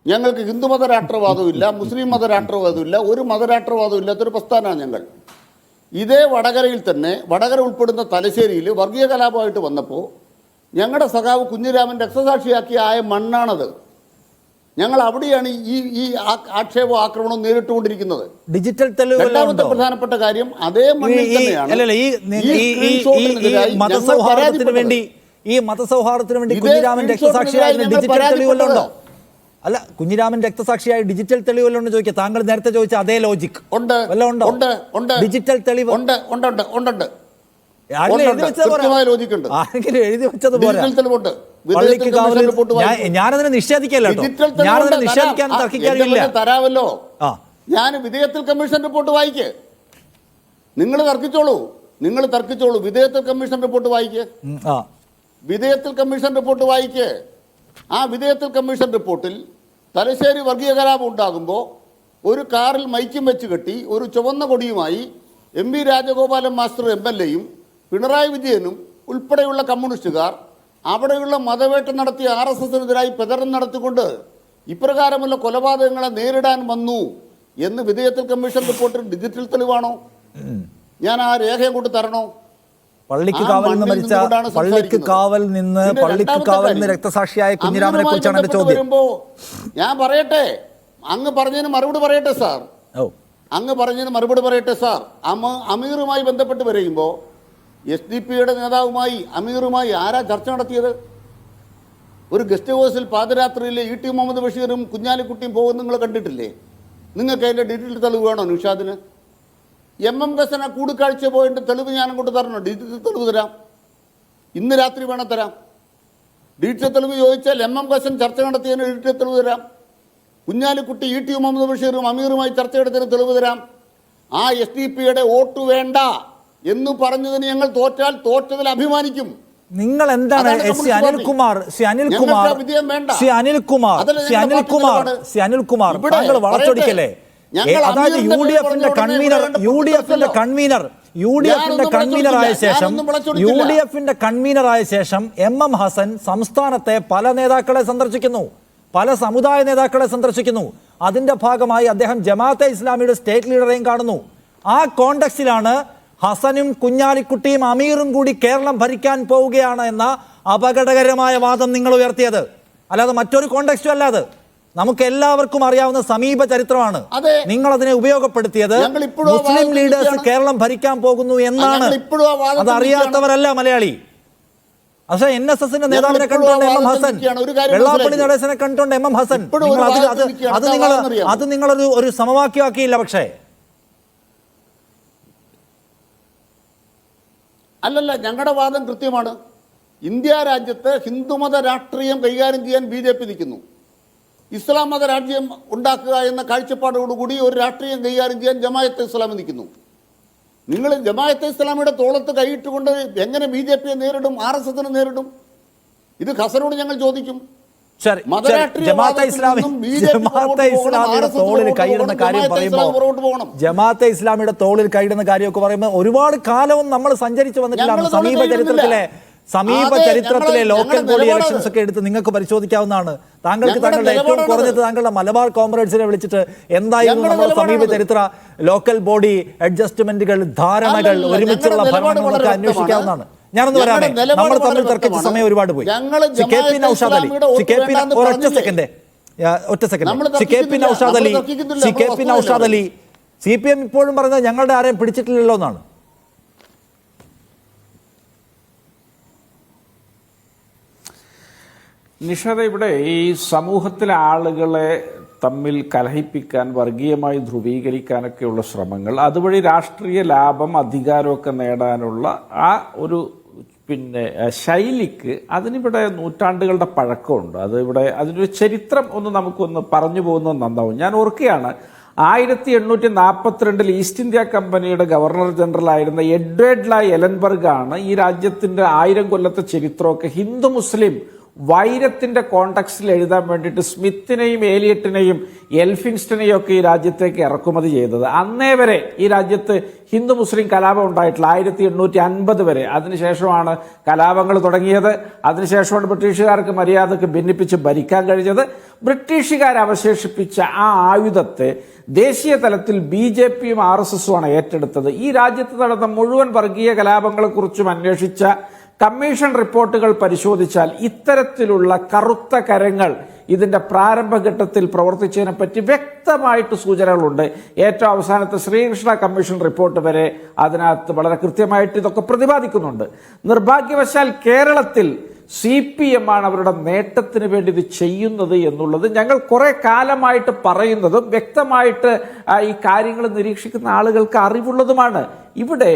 ഞങ്ങൾക്ക് ഹിന്ദു മതരാഷ്ട്രവാദവും ഇല്ല, മുസ്ലിം മതരാഷ്ട്രവാദവും ഇല്ല, ഒരു മതരാഷ്ട്രവാദവും ഇല്ലാത്തൊരു പ്രസ്ഥാനമാണ് ഞങ്ങൾ. ഇതേ വടകരയിൽ തന്നെ, വടകര ഉൾപ്പെടുന്ന തലശ്ശേരിയിൽ വർഗീയ കലാപമായിട്ട് വന്നപ്പോൾ ഞങ്ങളുടെ സഖാവ് കുഞ്ഞിരാമൻ രക്തസാക്ഷിയാക്കിയ മണ്ണാണത്. ഞങ്ങൾ അവിടെയാണ് ഈ ആക്ഷേപവും ആക്രമണവും നേരിട്ടുകൊണ്ടിരിക്കുന്നത്. ഡിജിറ്റൽ രണ്ടാമത്തെ തെളിവുകളുണ്ടോ? പ്രധാനപ്പെട്ട കാര്യം അതേ മണ്ണിൽ തന്നെയാണ് മതസൗഹാർദ്ദത്തിന് വേണ്ടി കുഞ്ഞിരാമൻ രക്തസാക്ഷിയായ ഡിജിറ്റൽ തെളിവുകളുണ്ടോ? അല്ല, കുഞ്ഞിരാമൻ രക്തസാക്ഷിയായ ഡിജിറ്റൽ തെളിവുകളുണ്ടോ ചോദിക്കുക. താങ്കൾ നേരത്തെ ചോദിച്ച അതേ ലോജിക് ഡിജിറ്റൽ തെളിവ് ആരെങ്കിലും എഴുതി വെച്ചത് പോലെ പള്ളിക്ക് കാവൽ. ഞാനതിനെ നിഷേധിക്കല്ലോ, ഞാനതിനെ നിഷേധിക്കാൻ തർക്കിക്കാറില്ല. തരാമല്ലോ. ഞാൻ വിധേയത്തിൽ കമ്മീഷൻ റിപ്പോർട്ട് വായിക്കേ. നിങ്ങൾ തർക്കിച്ചോളൂ. വിധേയത്തിൽ കമ്മീഷൻ റിപ്പോർട്ട് വായിക്കേ. വിധേയത്തിൽ കമ്മീഷൻ റിപ്പോർട്ട് വായിക്കേ. ആ വിധേയത്തിൽ കമ്മീഷൻ റിപ്പോർട്ടിൽ തലശ്ശേരി വർഗീയ കലാപം ഉണ്ടാകുമ്പോൾ ഒരു കാറിൽ മൈക്കും വെച്ച് കെട്ടി ഒരു ചുവന്ന കൊടിയുമായി MP രാജഗോപാലൻ മാസ്റ്റർ MLA-യും പിണറായി വിജയനും ഉൾപ്പെടെയുള്ള കമ്മ്യൂണിസ്റ്റുകാർ അവിടെയുള്ള മതവേട്ട നടത്തിയ RSS-നെതിരായി പ്രചരണം നടത്തിക്കൊണ്ട് ഇപ്രകാരമുള്ള കൊലപാതകങ്ങളെ നേരിടാൻ വന്നു എന്ന് വിധേയത്തിൽ കമ്മീഷൻ റിപ്പോർട്ടിൽ ഡിജിറ്റൽ തെളിവാണോ? ഞാൻ ആ രേഖയും കൊണ്ട് തരണോ? പള്ളിക്ക് കാവൽ നിന്ന് രക്തസാക്ഷിയായ കുഞ്ഞിരാമനെ കുറിച്ചാണ് എന്റെ ചോദ്യം. ഞാൻ പറയട്ടെ, അങ്ങ് പറഞ്ഞതിന് മറുപടി പറയട്ടെ സാർ. അമീറുമായി ബന്ധപ്പെട്ട് പറയുമ്പോൾ SDP-യുടെ നേതാവുമായി അമീറുമായി ആരാ ചർച്ച നടത്തിയത്? ഒരു ഗസ്റ്റ് ഹൗസിൽ പാതിരാത്രിയിൽ ET മുഹമ്മദ് ബഷീറും കുഞ്ഞാലിക്കുട്ടിയും പോകുന്നത് നിങ്ങൾ കണ്ടിട്ടില്ലേ? നിങ്ങൾക്ക് അതിൻ്റെ ഡിജിറ്റൽ തെളിവ് വേണോ നിഷാദിന്? MM ഹസൻ ആ കൂടിക്കാഴ്ച പോയിട്ട് തെളിവ് ഞാൻ അങ്ങോട്ട് തരണോ? ഡിജിറ്റൽ തെളിവ് തരാം, ഇന്ന് രാത്രി വേണം തരാം. ഡിജിറ്റൽ തെളിവ് ചോദിച്ചാൽ MM ഹസൻ ചർച്ച നടത്തിയതിന് ഡിജിറ്റൽ തെളിവ് തരാം. കുഞ്ഞാലിക്കുട്ടി ET മുഹമ്മദ് ബഷീറും അമീറുമായി ചർച്ച നടത്തിയതിന് തെളിവ് തരാം. ആ SDP-യുടെ വോട്ട് വേണ്ട എന്ന് പറഞ്ഞതിന് ഞങ്ങൾ തോറ്റാൽ തോറ്റതിൽ അഭിമാനിക്കും. നിങ്ങൾ എന്താണ് അനിൽകുമാർ താങ്കൾ വളച്ചൊടിക്കല്ലേ? അതായത് യുഡിഎഫിന്റെ കൺവീനറായ ശേഷം MM ഹസൻ സംസ്ഥാനത്തെ പല നേതാക്കളെ സന്ദർശിക്കുന്നു, പല സമുദായ നേതാക്കളെ സന്ദർശിക്കുന്നു. അതിന്റെ ഭാഗമായി അദ്ദേഹം ജമാഅത്തെ ഇസ്ലാമിയുടെ സ്റ്റേറ്റ് ലീഡറെയും കാണുന്നു. ആ കോണ്ടെക്സ്റ്റിലാണ് ഹസനും കുഞ്ഞാലിക്കുട്ടിയും അമീറും കൂടി കേരളം ഭരിക്കാൻ പോവുകയാണ് എന്ന അപകടകരമായ വാദം നിങ്ങൾ ഉയർത്തിയത്. അല്ലാതെ മറ്റൊരു കോണ്ടെക്സ്റ്റും അല്ലാതെ നമുക്ക് എല്ലാവർക്കും അറിയാവുന്ന സമീപ ചരിത്രമാണ്. നിങ്ങൾ അതിനെ ഉപയോഗപ്പെടുത്തിയത് മുസ്ലിം ലീഡേഴ്സ് കേരളം ഭരിക്കാൻ പോകുന്നു എന്നാണ്. അതറിയാത്തവരല്ല മലയാളി. പക്ഷേ NSS-ന്റെ നേതാവിനെ കണ്ടുകൊണ്ട് MM ഹസൻ, വെള്ളാപ്പള്ളി നടേശനെ കണ്ടുകൊണ്ട് MM ഹസൻ, അത് നിങ്ങളൊരു സമവാക്യമാക്കിയില്ല. പക്ഷേ അല്ലല്ല, ഞങ്ങളുടെ വാദം കൃത്യമാണ്. ഇന്ത്യ രാജ്യത്ത് ഹിന്ദുമത രാഷ്ട്രീയം കൈകാര്യം ചെയ്യാൻ BJP നിൽക്കുന്നു. ഇസ്ലാം മത രാജ്യം ഉണ്ടാക്കുക എന്ന കാഴ്ചപ്പാടോടുകൂടി ഒരു രാഷ്ട്രീയം കൈകാര്യം ചെയ്യാൻ ജമാഅത്തെ ഇസ്ലാമി നിൽക്കുന്നു. നിങ്ങൾ ജമാഅത്തെ ഇസ്ലാമിയുടെ തോളത്ത് കൈയിട്ടുകൊണ്ട് എങ്ങനെ BJP-യെ നേരിടും, RSS-നെ നേരിടും? ഇത് ഹസനോട് ഞങ്ങൾ ചോദിക്കും. ജമാഅത്തെ ഇസ്ലാമിയുടെ തോളിൽ കൈയിടുന്ന കാര്യമൊക്കെ പറയുമ്പോൾ ഒരുപാട് കാലവും നമ്മൾ സഞ്ചരിച്ചു വന്നിട്ടില്ല. സമീപ ചരിത്രത്തിലെ ലോക്കൽ ബോഡി ഇലക്ഷൻസ് ഒക്കെ എടുത്ത് നിങ്ങൾക്ക് പരിശോധിക്കാവുന്നതാണ്. താങ്കളുടെ ഏറ്റവും കുറഞ്ഞത് താങ്കളുടെ മലബാർ കോംറേഡ്സിനെ വിളിച്ചിട്ട് എന്തായിരുന്നു നമ്മുടെ സമീപ ചരിത്ര ലോക്കൽ ബോഡി അഡ്ജസ്റ്റ്മെന്റുകൾ, ധാരണകൾ, ഒരുമിച്ചുള്ള ഭരണം നമുക്ക് അന്വേഷിക്കാവുന്നതാണ്. ഞാനൊന്ന് പറയാമേ, നമ്മൾ തമ്മിൽ തർക്കിച്ച സമയം ഒരുപാട് പോയി. CKP നൗഷാദ് അലി CPM ഇപ്പോഴും പറയുന്നത് ഞങ്ങളുടെ ആരെയും പിടിച്ചിട്ടില്ലല്ലോ എന്നാണ്. നിഷാദ, ഇവിടെ ഈ സമൂഹത്തിലെ ആളുകളെ തമ്മിൽ കലഹിപ്പിക്കാൻ, വർഗീയമായി ധ്രുവീകരിക്കാനൊക്കെയുള്ള ശ്രമങ്ങൾ, അതുവഴി രാഷ്ട്രീയ ലാഭം, അധികാരമൊക്കെ നേടാനുള്ള ആ ഒരു ശൈലിക്ക് അതിനിവിടെ നൂറ്റാണ്ടുകളുടെ പഴക്കമുണ്ട്. അതിനൊരു ചരിത്രം നമുക്കൊന്ന് പറഞ്ഞു പോകുന്നത് നന്നാവും. ഞാൻ ഓർക്കുകയാണ്, 1842 ഈസ്റ്റ് ഇന്ത്യ കമ്പനിയുടെ ഗവർണർ ജനറൽ ആയിരുന്ന എഡ്വേർഡ് ലാ എലൻബർഗ് ആണ് ഈ രാജ്യത്തിന്റെ 1000 കൊല്ലത്തെ ചരിത്രമൊക്കെ ഹിന്ദു മുസ്ലിം വൈരത്തിന്റെ കോണ്ടക്സ്റ്റിൽ എഴുതാൻ വേണ്ടിയിട്ട് സ്മിത്തിനെയും ഏലിയറ്റിനെയും എൽഫിൻസ്റ്റനെയും ഒക്കെ ഈ രാജ്യത്തേക്ക് ഇറക്കുമതി ചെയ്തത്. അന്നേ വരെ ഈ രാജ്യത്ത് ഹിന്ദു മുസ്ലിം കലാപം ഉണ്ടായിട്ടില്ല, 1850 വരെ. അതിനുശേഷമാണ് കലാപങ്ങൾ തുടങ്ങിയത്. അതിനുശേഷമാണ് ബ്രിട്ടീഷുകാർക്ക് മര്യാദക്ക് ഭിന്നിപ്പിച്ച് ഭരിക്കാൻ കഴിഞ്ഞത്. ബ്രിട്ടീഷുകാർ അവശേഷിപ്പിച്ച ആ ആയുധത്തെ ദേശീയ തലത്തിൽ BJP-യും RSS-ഉമാണ് ഏറ്റെടുത്തത്. ഈ രാജ്യത്ത് നടന്ന മുഴുവൻ വർഗീയ കലാപങ്ങളെക്കുറിച്ചും അന്വേഷിച്ച കമ്മീഷൻ റിപ്പോർട്ടുകൾ പരിശോധിച്ചാൽ ഇത്തരത്തിലുള്ള കറുത്ത കരങ്ങൾ ഇതിന്റെ പ്രാരംഭഘട്ടത്തിൽ പ്രവർത്തിച്ചതിനെ പറ്റി വ്യക്തമായിട്ട് സൂചനകളുണ്ട്. ഏറ്റവും അവസാനത്തെ ശ്രീകൃഷ്ണ കമ്മീഷൻ റിപ്പോർട്ട് വരെ അതിനകത്ത് വളരെ കൃത്യമായിട്ട് ഇതൊക്കെ പ്രതിപാദിക്കുന്നുണ്ട്. നിർഭാഗ്യവശാൽ കേരളത്തിൽ CPM ആണ് അവരുടെ നേട്ടത്തിന് വേണ്ടി ഇത് ചെയ്യുന്നത് എന്നുള്ളത് ഞങ്ങൾ കുറെ കാലമായിട്ട് പറയുന്നതും വ്യക്തമായിട്ട് ഈ കാര്യങ്ങൾ നിരീക്ഷിക്കുന്ന ആളുകൾക്ക് അറിവുള്ളതുമാണ്. ഇവിടെ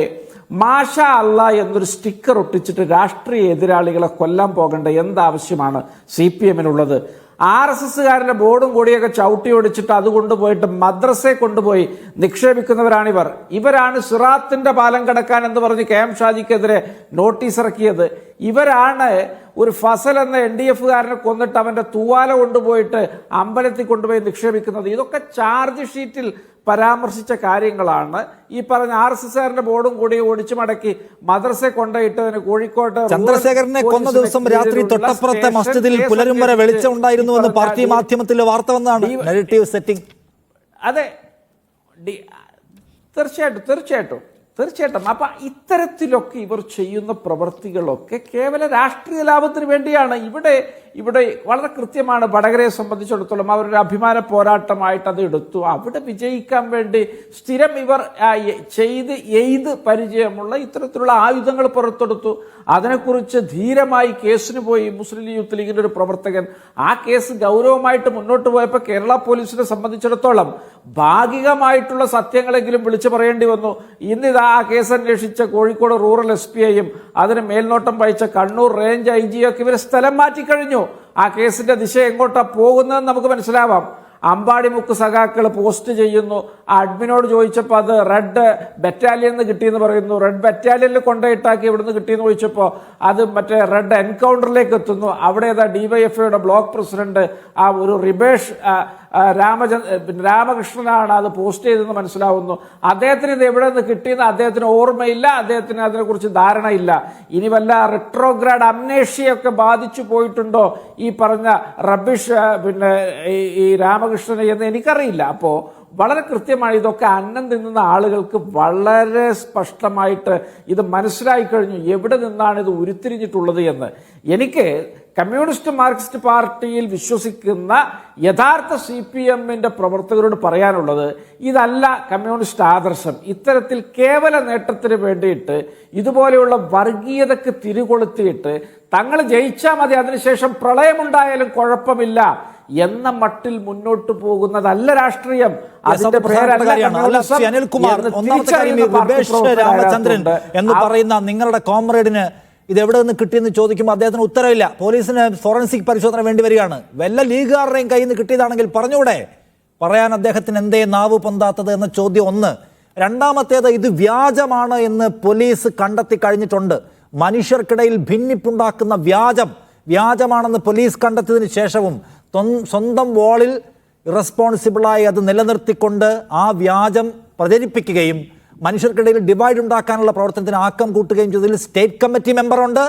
മാഷാ അല്ലാ എന്നൊരു സ്റ്റിക്കർ ഒട്ടിച്ചിട്ട് രാഷ്ട്രീയ എതിരാളികളെ കൊല്ലാൻ പോകേണ്ട എന്താവശ്യമാണ് CPM-നുള്ളത്? RSS-കാരന്റെ ബോർഡും കൂടിയൊക്കെ ചവിട്ടി ഓടിച്ചിട്ട് അത് കൊണ്ടുപോയിട്ട് മദ്രസയെ കൊണ്ടുപോയി നിക്ഷേപിക്കുന്നവരാണിവർ. ഇവരാണ് സിറാത്തിന്റെ പാലം കടക്കാൻ എന്ന് പറഞ്ഞ് KM ഷാജിക്കെതിരെ നോട്ടീസ് ഇറക്കിയത്. ഇവരാണ് ഒരു ഫസൽ എന്ന NDF-കാരനെ കൊന്നിട്ട് അവന്റെ തൂവാല കൊണ്ടുപോയിട്ട് അമ്പലത്തിൽ കൊണ്ടുപോയി നിക്ഷേപിക്കുന്നത്. ഇതൊക്കെ ചാർജ് ഷീറ്റിൽ പരാമർശിച്ച കാര്യങ്ങളാണ്. ഈ പറഞ്ഞ RSS-കാരന്റെ ബോർഡും കൂടി ഒടിച്ചു മടക്കി മദ്രസയെ കൊണ്ടുപോയിട്ടതിന് കോഴിക്കോട്ട് ചന്ദ്രശേഖരനെ കൊന്ന ദിവസം രാത്രി തൊട്ടപ്പുറത്തെ മസ്ജിദിൽ പുലരും വരെ വെളിച്ചം ഉണ്ടായിരുന്നുവെന്ന് പാർട്ടി മാധ്യമത്തിൽ വാർത്ത വന്നതാണ്. Negative setting. അതെ, തീർച്ചയായിട്ടും. അപ്പൊ ഇത്തരത്തിലൊക്കെ ഇവർ ചെയ്യുന്ന പ്രവൃത്തികളൊക്കെ കേവല രാഷ്ട്രീയ ലാഭത്തിന് വേണ്ടിയാണ്. ഇവിടെ വളരെ കൃത്യമാണ്. വടകരയെ സംബന്ധിച്ചിടത്തോളം അവരൊരു അഭിമാന പോരാട്ടമായിട്ട് അത് എടുത്തു. അവിടെ വിജയിക്കാൻ വേണ്ടി സ്ഥിരം ഇവർ എയ്ത് പരിചയമുള്ള ഇത്തരത്തിലുള്ള ആയുധങ്ങൾ പുറത്തെടുത്തു. അതിനെക്കുറിച്ച് ധീരമായി കേസിന് പോയി മുസ്ലിം യൂത്ത് ലീഗിന്റെ ഒരു പ്രവർത്തകൻ. ആ കേസ് ഗൗരവമായിട്ട് മുന്നോട്ട് പോയപ്പോൾ കേരള പോലീസിനെ സംബന്ധിച്ചിടത്തോളം ഭാഗികമായിട്ടുള്ള സത്യങ്ങളെങ്കിലും വിളിച്ചു പറയേണ്ടി വന്നു. ഇന്നിതാ ആ കേസ് അന്വേഷിച്ച കോഴിക്കോട് റൂറൽ SP-യും അതിന് മേൽനോട്ടം വഹിച്ച കണ്ണൂർ റേഞ്ച് IG-യൊക്കെ ഇവരെ സ്ഥലം മാറ്റിക്കഴിഞ്ഞു. ആ കേസിന്റെ ദിശ എങ്ങോട്ടാ പോകുന്നതെന്ന് നമുക്ക് മനസ്സിലാവാം. അമ്പാടിമുക്ക് സഖാക്കൾ പോസ്റ്റ് ചെയ്യുന്നു. ആ അഡ്മിനോട് ചോദിച്ചപ്പോൾ അത് റെഡ് ബറ്റാലിയൻ നിന്ന് കിട്ടിയെന്ന് പറയുന്നു. റെഡ് ബറ്റാലിയനിൽ കൊണ്ടുപോയിട്ടാക്കി ഇവിടുന്ന് കിട്ടിയെന്ന് ചോദിച്ചപ്പോൾ അത് മറ്റേ റെഡ് എൻകൗണ്ടറിലേക്ക് എത്തുന്നു. അവിടെ ഏതാ DYFIയുടെ ബ്ലോക്ക് പ്രസിഡന്റ് ആ ഒരു റിബേഷ് രാമകൃഷ്ണനാണ് അത് പോസ്റ്റ് ചെയ്തതെന്ന് മനസ്സിലാവുന്നു. അദ്ദേഹത്തിന് ഇത് എവിടെ നിന്ന് കിട്ടിയെന്ന് അദ്ദേഹത്തിന് ഓർമ്മയില്ല, അദ്ദേഹത്തിന് അതിനെക്കുറിച്ച് ധാരണയില്ല. ഇനി വല്ല റിട്രോഗ്രാഡ് അംനേഷ്യയൊക്കെ ബാധിച്ചു പോയിട്ടുണ്ടോ ഈ പറഞ്ഞ റബീഷ് ഈ രാമകൃഷ്ണനെ എന്ന് എനിക്കറിയില്ല. അപ്പോൾ വളരെ കൃത്യമാണ്. ഇതൊക്കെ അന്നം തിന്നുന്ന ആളുകൾക്ക് വളരെ സ്പഷ്ടമായിട്ട് ഇത് മനസ്സിലായി കഴിഞ്ഞു എവിടെ നിന്നാണ് ഇത് ഉരുത്തിരിഞ്ഞിട്ടുള്ളത് എന്ന്. എനിക്ക് കമ്മ്യൂണിസ്റ്റ് മാർക്സിസ്റ്റ് പാർട്ടിയിൽ വിശ്വസിക്കുന്ന യഥാർത്ഥ CPM-ന്റെ പ്രവർത്തകരോട് പറയാനുള്ളത് ഇതല്ല കമ്മ്യൂണിസ്റ്റ് ആദർശം. ഇത്തരത്തിൽ കേവല നേട്ടത്തിന് വേണ്ടിയിട്ട് ഇതുപോലെയുള്ള വർഗീയതയ്ക്ക് തിരികൊളുത്തിയിട്ട് തങ്ങൾ ജയിച്ചാൽ മതി, അതിനുശേഷം പ്രളയമുണ്ടായാലും കുഴപ്പമില്ല എന്ന മട്ടിൽ മുന്നോട്ട് പോകുന്നതല്ല രാഷ്ട്രീയം. അതിന്റെ രാമചന്ദ്രൻ എന്ന് പറയുന്ന നിങ്ങളുടെ കോമ്രേഡിന് ഇത് എവിടെ നിന്ന് കിട്ടിയെന്ന് ചോദിക്കുമ്പോൾ അദ്ദേഹത്തിന് ഉത്തരവില്ല. പോലീസിന് ഫോറൻസിക് പരിശോധന വേണ്ടി വരികയാണ്. വല്ല ലീഗുകാരുടെയും കയ്യിൽ നിന്ന് കിട്ടിയതാണെങ്കിൽ പറഞ്ഞൂടെ? പറയാൻ അദ്ദേഹത്തിന് എന്തേ നാവ് പൊന്താത്തത് എന്ന ചോദ്യം ഒന്ന്. രണ്ടാമത്തേത്, ഇത് വ്യാജമാണ് എന്ന് പോലീസ് കണ്ടെത്തി കഴിഞ്ഞിട്ടുണ്ട്. മനുഷ്യർക്കിടയിൽ ഭിന്നിപ്പുണ്ടാക്കുന്ന വ്യാജമാണെന്ന് പോലീസ് കണ്ടെത്തിയതിനു ശേഷവും സ്വന്തം വാളിൽ ഇറസ്പോൺസിബിളായി അത് നിലനിർത്തിക്കൊണ്ട് ആ വ്യാജം പ്രചരിപ്പിക്കുകയും മനുഷ്യർക്കിടയിൽ ഡിവൈഡ് ഉണ്ടാക്കാനുള്ള പ്രവർത്തനത്തിന് ആക്കം കൂട്ടുകയും ചെയ്തതിൽ സ്റ്റേറ്റ് കമ്മിറ്റി മെമ്പറുണ്ട്,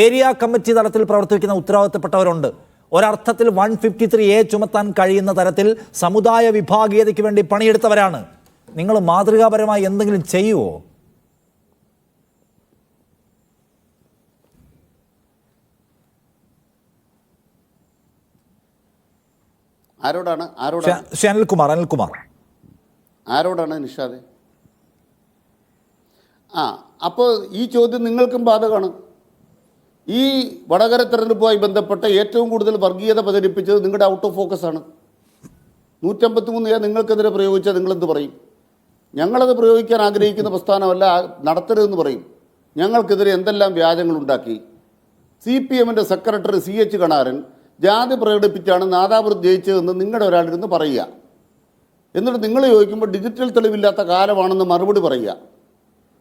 ഏരിയ കമ്മിറ്റി തലത്തിൽ പ്രവർത്തിക്കുന്ന ഉത്തരവാദിത്തപ്പെട്ടവരുണ്ട്. ഒരർത്ഥത്തിൽ 153A ചുമത്താൻ കഴിയുന്ന തരത്തിൽ സമുദായ വിഭാഗീയതയ്ക്ക് വേണ്ടി പണിയെടുത്തവരാണ്. നിങ്ങൾ മാതൃകാപരമായി എന്തെങ്കിലും ചെയ്യുമോ? അനിൽകുമാർ ആരോടാണ് നിഷാദെ? അപ്പോൾ ഈ ചോദ്യം നിങ്ങൾക്കും ബാധകമാണ്. ഈ വടകര തെരഞ്ഞെടുപ്പുമായി ബന്ധപ്പെട്ട ഏറ്റവും കൂടുതൽ വർഗീയത പ്രചരിപ്പിച്ചത് നിങ്ങളുടെ ഔട്ട് ഓഫ് ഫോക്കസ് ആണ്. 153A നിങ്ങൾക്കെതിരെ പ്രയോഗിച്ചാൽ നിങ്ങളെന്ത് പറയും? ഞങ്ങളത് പ്രയോഗിക്കാൻ ആഗ്രഹിക്കുന്ന പ്രസ്ഥാനമല്ല, നടത്തരുതെന്ന് പറയും. ഞങ്ങൾക്കെതിരെ എന്തെല്ലാം വ്യാജങ്ങളുണ്ടാക്കി. CPM-ന്റെ സെക്രട്ടറി CH കണാരൻ ജാതി പ്രകടിപ്പിച്ചാണ് നാദാപുരത്ത് ജയിച്ചതെന്ന് നിങ്ങളുടെ ഒരാളിരുന്ന് പറയുക. എന്നിട്ട് നിങ്ങൾ ചോദിക്കുമ്പോൾ ഡിജിറ്റൽ തെളിവില്ലാത്ത കാലമാണെന്ന് മറുപടി പറയുക.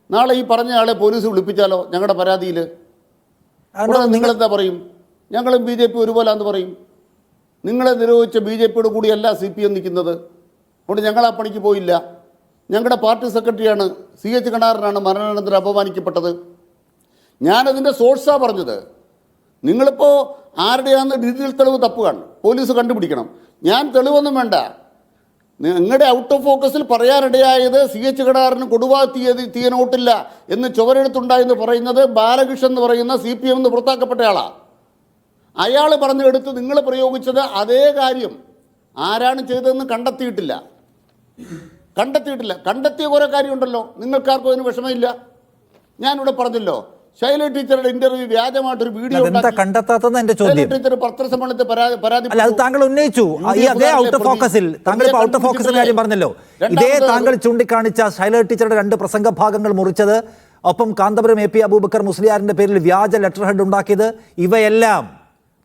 നാളെ ഈ പറഞ്ഞ ആളെ പോലീസ് വിളിപ്പിച്ചാലോ ഞങ്ങളുടെ പരാതിയിൽ? നിങ്ങളെന്താ പറയും? ഞങ്ങളും BJP ഒരുപോലാന്ന് പറയും. നിങ്ങളെ നിരോധിച്ച BJPയുടെ കൂടിയല്ല CPM നിൽക്കുന്നത്. അതുകൊണ്ട് ഞങ്ങൾ ആ പണിക്ക് പോയില്ല. ഞങ്ങളുടെ പാർട്ടി സെക്രട്ടറിയാണ് CH കണാരനാണ് മരണാനന്തരം അപമാനിക്കപ്പെട്ടത്. ഞാനതിൻ്റെ സോഴ്സാണ് പറഞ്ഞത്. നിങ്ങളിപ്പോൾ ആരുടെയാണെന്ന് ഡിജിറ്റൽ തെളിവ് തപ്പുകയാണ്, പോലീസ് കണ്ടുപിടിക്കണം. ഞാൻ തെളിവൊന്നും വേണ്ട. നിങ്ങളുടെ ഔട്ട് ഓഫ് ഫോക്കസിൽ പറയാനിടയായത് CH കടാറിന് കൊടുവാ തീയ നോട്ടില്ല എന്ന് ചുവരെടുത്തുണ്ടായെന്ന് പറയുന്നത് ബാലകൃഷ്ണൻ എന്ന് പറയുന്ന CPM എന്ന് പുറത്താക്കപ്പെട്ടയാളാണ്. അയാൾ പറഞ്ഞെടുത്ത് നിങ്ങൾ പ്രയോഗിച്ചത് അതേ കാര്യം ആരാണ് ചെയ്തതെന്ന് കണ്ടെത്തിയിട്ടില്ല. കണ്ടെത്തിയ കുറേ കാര്യമുണ്ടല്ലോ, നിങ്ങൾക്കാർക്കും അതിന് വിഷമമില്ല. ഞാനിവിടെ പറഞ്ഞല്ലോ, ശൈല ടീച്ചറുടെ ഇന്റർവ്യൂ വ്യാജമായിട്ടൊരു വീഡിയോ കണ്ടെത്താത്തത് എന്റെ ചോദ്യം. ടീച്ചർ പത്രസമ്മേളനത്തിൽ പരാതി അല്ല, അത് താങ്കൾ ഉന്നയിച്ചു. ഈ അതേ ഔട്ട് ഓഫ് ഫോക്കസിൽ താങ്കൾ ഇപ്പോൾ ഔട്ട് ഓഫ് ഫോക്കസിൽ കാര്യം പറഞ്ഞല്ലോ. ഇതേ താങ്കൾ ചൂണ്ടിക്കാണിച്ച ശൈല ടീച്ചറുടെ 2 പ്രസംഗ ഭാഗങ്ങൾ മുറിച്ചത്, ഒപ്പം കാന്തപുരം AP അബൂബക്കർ മുസ്ലിയാറിന്റെ പേരിൽ വ്യാജ ലെറ്റർ ഹെഡ് ഉണ്ടാക്കിയത്, ഇവയെല്ലാം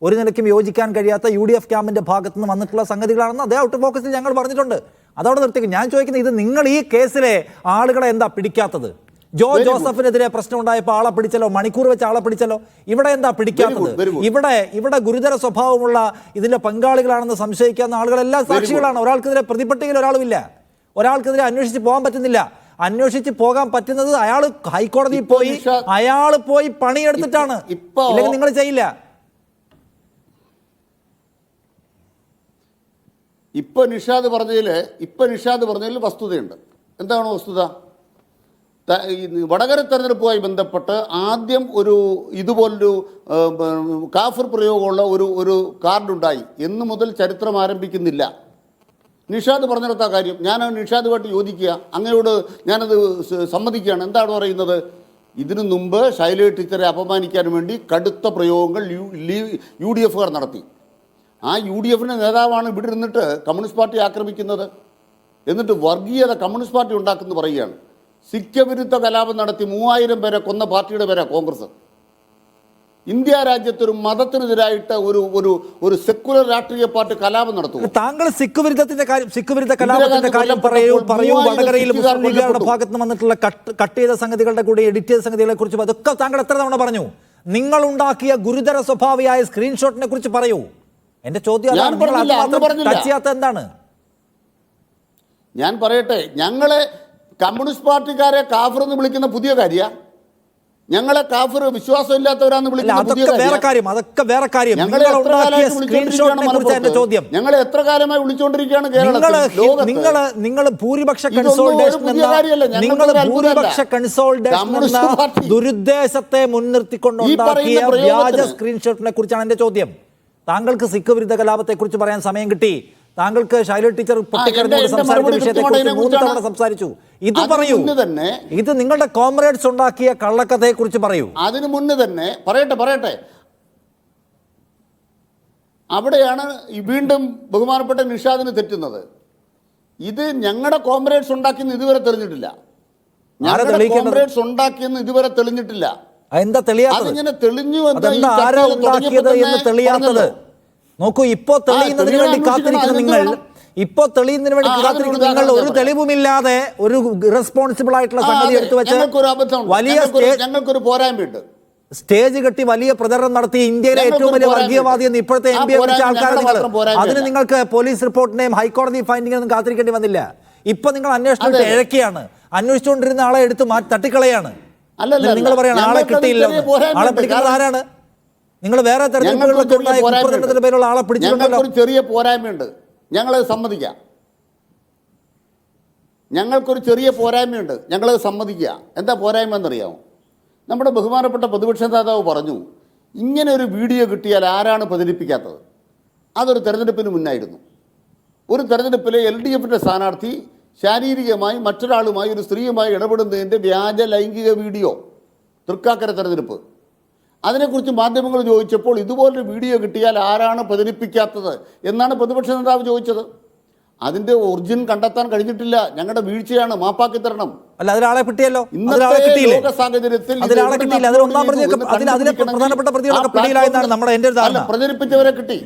ഒരു നിലയ്ക്കും യോജിക്കാൻ കഴിയാത്ത UDF ക്യാമ്പിന്റെ ഭാഗത്ത് നിന്ന് വന്നിട്ടുള്ള സംഗതികളാണെന്ന് അതേ ഔട്ട് ഓഫ് ഫോക്കസിൽ ഞങ്ങൾ പറഞ്ഞിട്ടുണ്ട്. അതവിടെ നിർത്തിക്കും. ഞാൻ ചോദിക്കുന്നത്, ഇത് നിങ്ങൾ ഈ കേസിലെ ആളുകളെ എന്താ പിടിക്കാത്തത്? ജോസഫിനെതിരെ പ്രശ്നം ഉണ്ടായപ്പോൾ ആളെ പിടിച്ചല്ലോ, മണിക്കൂർ വെച്ച് ആളെ പിടിച്ചല്ലോ. ഇവിടെ എന്താ പിടിക്കാത്തത്? ഇവിടെ ഗുരുതര സ്വഭാവമുള്ള ഇതിന്റെ പങ്കാളികളാണെന്ന് സംശയിക്കാവുന്ന ആളുകളെല്ലാം സാക്ഷികളാണ്. ഒരാൾക്കെതിരെ പ്രതിപട്ടികയിൽ ഒരാളുമില്ല, ഒരാൾക്കെതിരെ അന്വേഷിച്ച് പോകാൻ പറ്റുന്നില്ല. അന്വേഷിച്ച് പോകാൻ പറ്റുന്നത് അയാൾ ഹൈക്കോടതിയിൽ പോയി പണിയെടുത്തിട്ടാണ്. ഇല്ലെങ്കിൽ നിങ്ങൾ ചെയ്യില്ല. ഇപ്പൊ നിഷാദ് പറഞ്ഞതിൽ വസ്തുതയുണ്ട്. എന്താണ് വസ്തുത? വടകര തെരഞ്ഞെടുപ്പുമായി ബന്ധപ്പെട്ട് ആദ്യം ഇതുപോലൊരു കാഫിർ പ്രയോഗമുള്ള ഒരു കാർഡുണ്ടായി. എന്ന് മുതൽ ചരിത്രം ആരംഭിക്കുന്നില്ല. നിഷാദ് പറഞ്ഞെടുത്ത കാര്യം ഞാൻ നിഷാദുമായിട്ട് യോജിക്കുക, അങ്ങയോട് ഞാനത് സമ്മതിക്കുകയാണ്. എന്താണ് പറയുന്നത്? ഇതിനു മുമ്പ് ശൈല ടീച്ചറെ അപമാനിക്കാൻ വേണ്ടി കടുത്ത പ്രയോഗങ്ങൾ UDFകാർ നടത്തി. ആ UDFിൻ്റെ നേതാവാണ് ഇവിടെ ഇരുന്നിട്ട് കമ്മ്യൂണിസ്റ്റ് പാർട്ടി ആക്രമിക്കുന്നത്, എന്നിട്ട് വർഗീയത കമ്മ്യൂണിസ്റ്റ് പാർട്ടി ഉണ്ടാക്കുന്നു പറയുകയാണ്. സിഖ് വിരുദ്ധ കലാപം നടത്തി 3000 പേരെ കൊന്ന പാർട്ടിയുടെ പേരാ കോൺഗ്രസ്. ഇന്ത്യ രാജ്യത്തൊരു മതത്തിനെതിരായിട്ട് ഒരു സെക്കുലർ രാഷ്ട്രീയ പാർട്ടി കലാപം നടത്തും. താങ്കൾ സിഖ് വിരുദ്ധ കലാപത്തിന്റെ കാര്യം പറയൂ. വടകരയിൽ മുസ്ലിം ലീഗുകാരുടെ ഭാഗത്ത് നിന്ന് വന്നിട്ടുള്ള കട്ട് ചെയ്ത സംഗതികളുടെ കൂടെ എഡിറ്റ് ചെയ്ത സംഗതികളെ കുറിച്ച് അതൊക്കെ താങ്കൾ എത്ര തവണ പറഞ്ഞു? നിങ്ങൾ ഉണ്ടാക്കിയ ഗുരുതര സ്വഭാവിയായ സ്ക്രീൻഷോട്ടിനെ കുറിച്ച് പറയൂ. എന്റെ ചോദ്യം എന്താണ്? ഞാൻ പറയട്ടെ, ഞങ്ങളെ കമ്മ്യൂണിസ്റ്റ് പാർട്ടിക്കാരെ കാഫിർ എന്ന് വിളിക്കുന്ന പുതിയ കാര്യ? ഞങ്ങളെ കാഫിർ വിശ്വാസമില്ലാത്തവരാന്ന് വിളിക്കുന്ന ഞങ്ങളെ എത്ര കാലമായി വിളിച്ചുകൊണ്ടിരിക്കുകയാണ് കേരളത്തിൽ? നിങ്ങൾ ഭൂരിപക്ഷ ദുരുദ്ദേശത്തെ മുൻനിർത്തിക്കൊണ്ടുണ്ടാക്കിയ വ്യാജ സ്ക്രീൻഷോട്ടിനെ കുറിച്ചാണ് എന്റെ ചോദ്യം. താങ്കൾക്ക് സിഖ് വിരുദ്ധ കലാപത്തെ കുറിച്ച് പറയാൻ സമയം കിട്ടി. താങ്കൾക്ക് ശൈല ടീച്ചർ സംസാരിച്ച വിഷയത്തെക്കുറിച്ച് 3 തവണ സംസാരിച്ചു. ഇത് പറയൂ. ഇത് നിങ്ങളുടെ കോമ്രേഡ്സ് ഉണ്ടാക്കിയ കള്ളക്കഥയെ കുറിച്ച് പറയൂ. അതിനു മുന്നേ തന്നെ പറയട്ടെ അവിടെയാണ് വീണ്ടും ബഹുമാനപ്പെട്ട നിഷാദിന് തെറ്റുന്നത്. ഇത് ഞങ്ങളുടെ കോമ്രേഡ്സ് ഉണ്ടാക്കിയെന്ന് ഇതുവരെ തെളിഞ്ഞിട്ടില്ല. എന്താ തെളിയാത്തത്? നോക്കൂ, ഇപ്പോ തെളിയുന്നതിന് വേണ്ടി കാത്തിരിക്കുന്ന നിങ്ങൾ ഒരു തെളിവുമില്ലാതെ ഒരു ഇറസ്പോൺസിബിൾ ആയിട്ടുള്ള സംഗതി എടുത്തു വെച്ച് വലിയ സ്റ്റേജ് കെട്ടി വലിയ പ്രചരണം നടത്തി ഇന്ത്യയിലെ ഏറ്റവും വലിയ വർഗീയവാദി എന്ന് ഇപ്പോഴത്തെ MP വിളിച്ച ആൾക്കാരെ നിങ്ങൾ, അതിന് നിങ്ങൾക്ക് പോലീസ് റിപ്പോർട്ടിനെയും ഹൈക്കോടതി ഫൈൻഡിങ്ങിനും കാത്തിരിക്കേണ്ടി വന്നില്ല. ഇപ്പൊ നിങ്ങൾ അന്വേഷണം ഇഴക്കിയാണ്, അന്വേഷിച്ചുകൊണ്ടിരുന്ന ആളെ എടുത്ത് തട്ടിക്കളയാണ്. നിങ്ങൾ പറയാണ് ആളെ കിട്ടിയില്ല. ആളെ പിടിക്കുന്നത് ആരാണ്? നിങ്ങൾ വേറെ തെരഞ്ഞെടുപ്പുകളിലൊക്കെ പേരുള്ള ആളെ പിടിച്ചിട്ടുണ്ടല്ലോ. ചെറിയ പോരായ്മയുണ്ട്, ഞങ്ങളത് സമ്മതിക്കാം. ഞങ്ങൾക്കൊരു ചെറിയ പോരായ്മയുണ്ട്, ഞങ്ങളത് സമ്മതിക്കുക. എന്താ പോരായ്മ എന്നറിയാമോ? നമ്മുടെ ബഹുമാനപ്പെട്ട പ്രതിപക്ഷ നേതാവ് പറഞ്ഞു, ഇങ്ങനെ ഒരു വീഡിയോ കിട്ടിയാൽ ആരാണ് പ്രചരിപ്പിക്കാത്തത്? അതൊരു തെരഞ്ഞെടുപ്പിന് മുന്നായിരുന്നു. ഒരു തെരഞ്ഞെടുപ്പിലെ LDFിൻ്റെ സ്ഥാനാർത്ഥി ശാരീരികമായി മറ്റൊരാളുമായി ഒരു സ്ത്രീയുമായി ഇടപെടുന്നതിൻ്റെ വ്യാജ ലൈംഗിക വീഡിയോ, തൃക്കാക്കര തെരഞ്ഞെടുപ്പ്. അതിനെക്കുറിച്ച് മാധ്യമങ്ങൾ ചോദിച്ചപ്പോൾ ഇതുപോലൊരു വീഡിയോ കിട്ടിയാൽ ആരാണ് പ്രചരിപ്പിക്കാത്തത് എന്നാണ് പ്രതിപക്ഷ നേതാവ് ചോദിച്ചത്. അതിന്റെ ഒറിജിൻ കണ്ടെത്താൻ കഴിഞ്ഞിട്ടില്ല. ഞങ്ങളുടെ വീഴ്ചയാണ്, മാപ്പാക്കി തരണം. അല്ല, അതിലാളെ കിട്ടിയല്ലോ. ഇന്നത്തെ ലോക സാഹചര്യത്തിൽ പ്രചരിപ്പിച്ചവരെ കിട്ടി.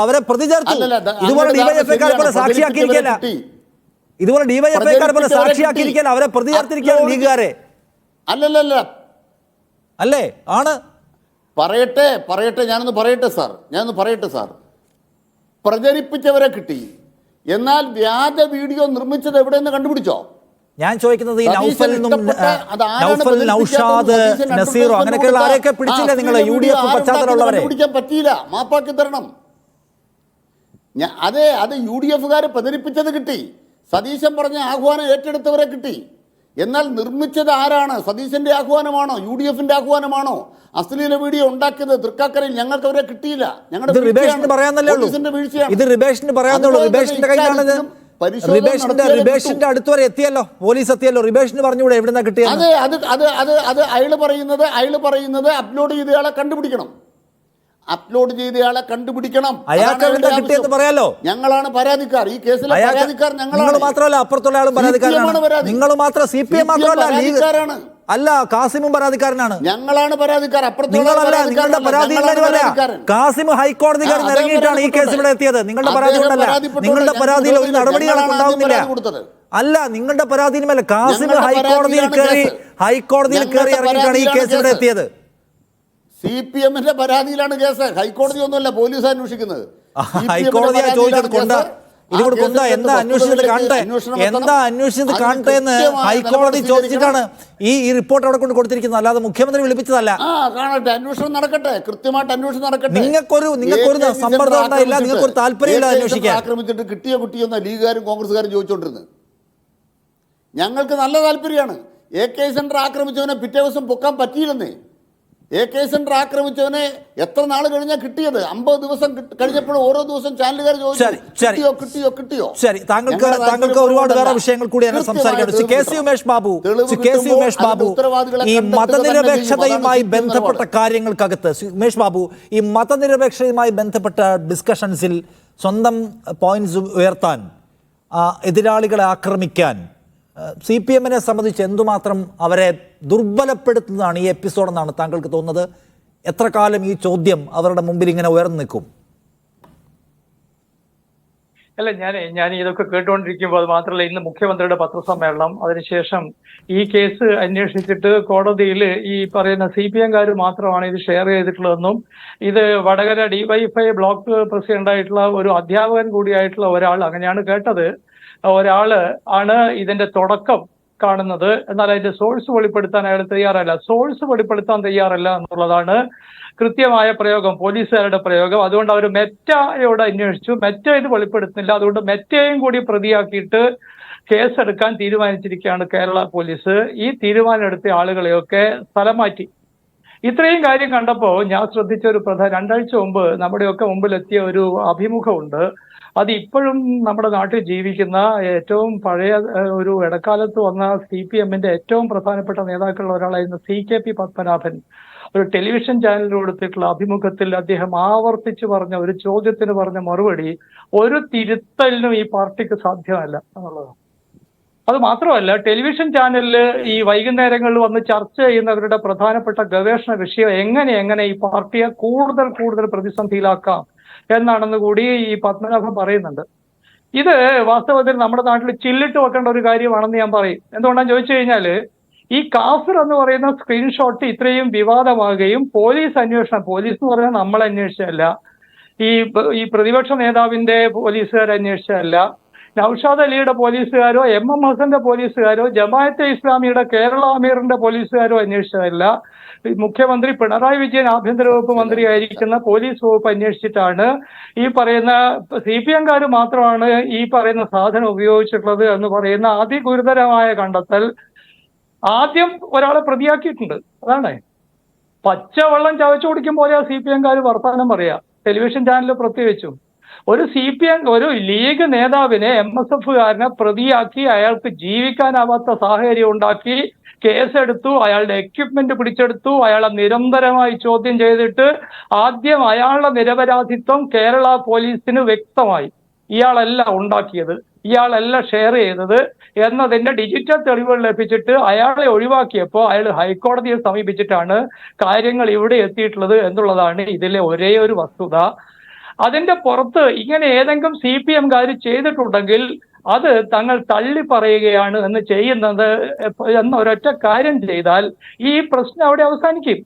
അവരെ പ്രതി ചേർത്തു. ഇതുപോലെ ഡിവൈഎഫ്ഐക്കാരെ പോലെ സാക്ഷിയാക്കിയിരിക്കല്ല. അവരെ പ്രതി ചേർത്തിരിക്കുകയാണ് ലീഗുകാരെ. അല്ലല്ല അല്ലേ? ആണ്. പറയട്ടെ ഞാനൊന്ന് പറയട്ടെ സാർ. പ്രചരിപ്പിച്ചവരെ കിട്ടി. എന്നാൽ വ്യാജ വീഡിയോ നിർമ്മിച്ചത് എവിടെയെന്ന് കണ്ടുപിടിച്ചോ? ഞാൻ ചോദിക്കുന്നത് ഈ നൗഫൽ, നൗഷാദ്, നസീറോ അങ്ങനെയൊക്കെയുള്ള ആരെയൊക്കെ പിടിച്ചില്ല നിങ്ങൾ? UDF പശ്ചാത്തലമുള്ളവരെ പിടിക്കാൻ പറ്റിയില്ല, മാപ്പാക്കി തരണം. അത് UDF-കാർ പ്രചരിപ്പിച്ചത് കിട്ടി, സതീശൻ പറഞ്ഞ ആഹ്വാനം ഏറ്റെടുത്തവരെ കിട്ടി. എന്നാൽ നിർമ്മിച്ചത് ആരാണ്? സതീശന്റെ ആഹ്വാനമാണോ? UDF-ന്റെ ആഹ്വാനമാണോ? അശ്ലീല വീഡിയോ ഉണ്ടാക്കിയത് തൃക്കാക്കരയിൽ ഞങ്ങൾക്ക് അവരെ കിട്ടിയില്ല. ഞങ്ങളുടെ വീഴ്ചയാണ്. ഇത് റിബേഷിന് പറയാന്നുള്ളൂ. റിബേഷിന്റെ കയ്യിലാണിത്. റിബേഷിന്റെ അടുത്ത് വരെ എത്തിയല്ലോ, പോലീസ് എത്തിയല്ലോ. റിബേഷിന് പറഞ്ഞുകൂടെ എവിടുന്നാ കിട്ടിയത്? അത് അയാള് പറയുന്നത് അപ്ലോഡ് ചെയ്തയാളെ കണ്ടുപിടിക്കണം. അയാൾക്ക് എവിടുന്നാ കിട്ടിയെന്ന് പറയാലോ. ഞങ്ങളാണ് പരാതിക്കാർ. ഈ കേസിലെ പരാതിക്കാർ നിങ്ങൾ മാത്രമല്ല, അപ്പുറത്തുള്ള ആളും പരാതിക്കാരനാണ്. നിങ്ങൾ മാത്രം CPM മാത്രമല്ല, അല്ല കാസിമും പരാതിക്കാരനാണ്. ഞങ്ങളാണ് പരാതിക്കാർ. നിങ്ങളല്ല, നിങ്ങളുടെ പരാതി കാസിം ഹൈക്കോടതിക്കാരൻ ഇറങ്ങിയിട്ടാണ് ഈ കേസ് ഇവിടെ എത്തിയത്. നിങ്ങളുടെ പരാതി കൊണ്ടല്ല. നിങ്ങളുടെ പരാതിയിൽ ഒരു നടപടികളും ഉണ്ടാവുന്നില്ല. അല്ല, നിങ്ങളുടെ പരാതിയുമല്ല, കാസിം ഹൈക്കോടതിയിൽ കയറി ഇറങ്ങിയിട്ടാണ് ഈ കേസ് ഇവിടെ എത്തിയത്. CPM-ന്റെ പരാതിയിലാണ് കേസ്. ഹൈക്കോടതി ഒന്നുമല്ല, പോലീസ് അന്വേഷിക്കുന്നത്. ഹൈക്കോടതിയാണ് ചോദിച്ചത് എന്താ അന്വേഷിച്ചത് കാണട്ടെ എന്ന് ഹൈക്കോടതി ചോദിച്ചിട്ടാണ് ഈ റിപ്പോർട്ട് അവിടെ കൊണ്ട് കൊടുത്തിരിക്കുന്നത്, അല്ലാതെ മുഖ്യമന്ത്രി വിളിപ്പിച്ചതല്ല. കാണട്ടെ, അന്വേഷണം നടക്കട്ടെ, കൃത്യമായിട്ട് അന്വേഷണം നടക്കട്ടെ. നിങ്ങൾക്കൊരു സമ്മർദ്ദം ഉണ്ടായില്ല, നിങ്ങൾക്കൊരു താല്പര്യമില്ല അന്വേഷിക്കാൻ. ആക്രമിച്ചിട്ട് കിട്ടിയെന്ന ലീഗുകാരും കോൺഗ്രസ്സുകാരും ചോദിച്ചുകൊണ്ടിരുന്നത്. ഞങ്ങൾക്ക് നല്ല താല്പര്യമാണ്. AK സെന്റർ ആക്രമിച്ചവനെ പിറ്റേ ദിവസം പൊക്കാൻ പറ്റിയില്ലെന്നേ. AK സെന്റർ ആക്രമിച്ചവനെ എത്ര നാൾ കഴിഞ്ഞാൽ കിട്ടിയത്? 50 ദിവസം കഴിഞ്ഞപ്പോൾ ഓരോ ദിവസം ചാനലുകാർ ചോദിച്ചു കിട്ടിയോ. ശരി, താങ്കൾക്ക് ഒരുപാട് വേറെ വിഷയങ്ങൾ കൂടിയാണ് സംസാരിക്കേണ്ടത്. കെ സി ഉമേഷ് ബാബു, ഈ മതനിരപേക്ഷതയുമായി ബന്ധപ്പെട്ട കാര്യങ്ങൾക്കകത്ത് ഉമേഷ് ബാബു, ഈ മതനിരപേക്ഷതയുമായി ബന്ധപ്പെട്ട ഡിസ്കഷൻസിൽ സ്വന്തം പോയിന്റ്സ് ഉയർത്താൻ, എതിരാളികളെ ആക്രമിക്കാൻ CPM-നെ സംബന്ധിച്ച് എന്തുമാത്രം അവരെ ദുർബലപ്പെടുത്തുന്നതാണ് ഈ എപ്പിസോഡെന്നാണ് താങ്കൾക്ക് തോന്നുന്നത്? എത്ര കാലം ഈ ചോദ്യം അവരുടെ മുമ്പിൽ ഇങ്ങനെ ഉയർന്നു നിൽക്കും? അല്ല, ഞാൻ ഇതൊക്കെ കേട്ടുകൊണ്ടിരിക്കുമ്പോൾ, അത് മാത്രമല്ല ഇന്ന് മുഖ്യമന്ത്രിയുടെ പത്രസമ്മേളനം, അതിനുശേഷം ഈ കേസ് അന്വേഷിച്ചിട്ട് കോടതിയിൽ ഈ പറയുന്ന CPM-കാർ മാത്രമാണ് ഇത് ഷെയർ ചെയ്തിട്ടുള്ളതെന്നും ഇത് വടകര DYFI ബ്ലോക്ക് പ്രസിഡന്റ് ആയിട്ടുള്ള ഒരു അധ്യാപകൻ കൂടിയായിട്ടുള്ള ഒരാൾ, അങ്ങനെയാണ് കേട്ടത്, ഒരാള് ആണ് ഇതിന്റെ തുടക്കം കാണുന്നത്. എന്നാൽ അതിന്റെ സോഴ്സ് വെളിപ്പെടുത്താൻ അയാൾ വെളിപ്പെടുത്താൻ തയ്യാറല്ല എന്നുള്ളതാണ് കൃത്യമായ പ്രയോഗം, പോലീസുകാരുടെ പ്രയോഗം. അതുകൊണ്ട് അവർ മെറ്റയോട് അന്വേഷിച്ചു. മെറ്റ ഇത് വെളിപ്പെടുത്തുന്നില്ല. അതുകൊണ്ട് മെറ്റയും കൂടി പ്രതിയാക്കിയിട്ട് കേസെടുക്കാൻ തീരുമാനിച്ചിരിക്കുകയാണ് കേരള പോലീസ്. ഈ തീരുമാനം എടുത്ത ആളുകളെയൊക്കെ സ്ഥലം മാറ്റി. ഇത്രയും കാര്യം കണ്ടപ്പോൾ ഞാൻ ശ്രദ്ധിച്ച ഒരു 2 ആഴ്ച മുമ്പ് നമ്മുടെയൊക്കെ മുമ്പിലെത്തിയ ഒരു അഭിമുഖമുണ്ട്. അത് ഇപ്പോഴും നമ്മുടെ നാട്ടിൽ ജീവിക്കുന്ന ഏറ്റവും പഴയ ഒരു ഇടക്കാലത്ത് വന്ന CPM-ന്റെ ഏറ്റവും പ്രധാനപ്പെട്ട നേതാക്കളിൽ ഒരാളായിരുന്ന CKP പത്മനാഭൻ ഒരു ടെലിവിഷൻ ചാനലിൽ കൊടുത്തിട്ടുള്ള അഭിമുഖത്തിൽ അദ്ദേഹം ആവർത്തിച്ച് പറഞ്ഞ ഒരു ചോദ്യത്തിന് പറഞ്ഞ മറുപടി, ഒരു തിരുത്തലിനും ഈ പാർട്ടിക്ക് സാധ്യമല്ല എന്നുള്ളതാണ്. അത് മാത്രമല്ല, ടെലിവിഷൻ ചാനലിൽ ഈ വൈകുന്നേരങ്ങളിൽ വന്ന് ചർച്ച ചെയ്യുന്നവരുടെ പ്രധാനപ്പെട്ട ഗവേഷണ വിഷയം എങ്ങനെ ഈ പാർട്ടിയെ കൂടുതൽ പ്രതിസന്ധിയിലാക്കാം എന്നാണെന്ന് കൂടി ഈ പത്മനാഭൻ പറയുന്നുണ്ട്. ഇത് വാസ്തവത്തിൽ നമ്മുടെ നാട്ടിൽ ചില്ലിട്ട് വെക്കേണ്ട ഒരു കാര്യമാണെന്ന് ഞാൻ പറയും. എന്തുകൊണ്ടാന്ന് ചോദിച്ചു കഴിഞ്ഞാല്, ഈ കാഫിർ എന്ന് പറയുന്ന സ്ക്രീൻഷോട്ട് ഇത്രയും വിവാദമാകുകയും പോലീസ് എന്ന് പറഞ്ഞാൽ നമ്മൾ അന്വേഷിച്ചതല്ല, ഈ പ്രതിപക്ഷ നേതാവിന്റെ പോലീസുകാർ അന്വേഷിച്ചതല്ല, നൗഷാദ് അലിയുടെ പോലീസുകാരോ MM ഹസന്റെ പോലീസുകാരോ ജമാഅത്തെ ഇസ്ലാമിയുടെ കേരള അമീറിന്റെ പോലീസുകാരോ അന്വേഷിച്ചതല്ല, മുഖ്യമന്ത്രി പിണറായി വിജയൻ ആഭ്യന്തര വകുപ്പ് മന്ത്രിയായിരിക്കുന്ന പോലീസ് വകുപ്പ് അന്വേഷിച്ചിട്ടാണ് ഈ പറയുന്ന CPM-കാർ മാത്രമാണ് ഈ പറയുന്ന സാധനം ഉപയോഗിച്ചിട്ടുള്ളത് എന്ന് പറയുന്ന അതിഗുരുതരമായ കണ്ടെത്തൽ ആദ്യം ഒരാളെ പ്രതിയാക്കിയിട്ടുണ്ട്. അതാണ് പച്ചവെള്ളം ചവച്ചു കുടിക്കും പോലെ CPM-കാർ വർത്തമാനം പറയാ, ടെലിവിഷൻ ചാനലിൽ പ്രത്യേകിച്ചും. ഒരു ലീഗ് നേതാവിനെ MSF-കാരനെ പ്രതിയാക്കി അയാൾക്ക് ജീവിക്കാനാവാത്ത സാഹചര്യം ഉണ്ടാക്കി കേസെടുത്തു, അയാളുടെ എക്യുപ്മെന്റ് പിടിച്ചെടുത്തു, അയാളെ നിരന്തരമായി ചോദ്യം ചെയ്തിട്ട് ആദ്യം അയാളുടെ നിരപരാധിത്വം കേരള പോലീസിന് വ്യക്തമായി. ഇയാളല്ല ഉണ്ടാക്കിയത്, ഇയാളല്ല ഷെയർ ചെയ്തത് എന്നതിന്റെ ഡിജിറ്റൽ തെളിവുകൾ ലഭിച്ചിട്ട് അയാളെ ഒഴിവാക്കിയപ്പോൾ അയാൾ ഹൈക്കോടതിയെ സമീപിച്ചിട്ടാണ് കാര്യങ്ങൾ ഇവിടെ എത്തിയിട്ടുള്ളത് എന്നുള്ളതാണ് ഇതിലെ ഒരേ ഒരു വസ്തുത. അതിന്റെ പുറത്ത് ഇങ്ങനെ ഏതെങ്കിലും CPM-കാർ ചെയ്തിട്ടുണ്ടെങ്കിൽ അത് തങ്ങൾ തള്ളി പറയുകയാണ് എന്നൊരൊറ്റ കാര്യം ചെയ്താൽ ഈ പ്രശ്നം അവിടെ അവസാനിക്കും.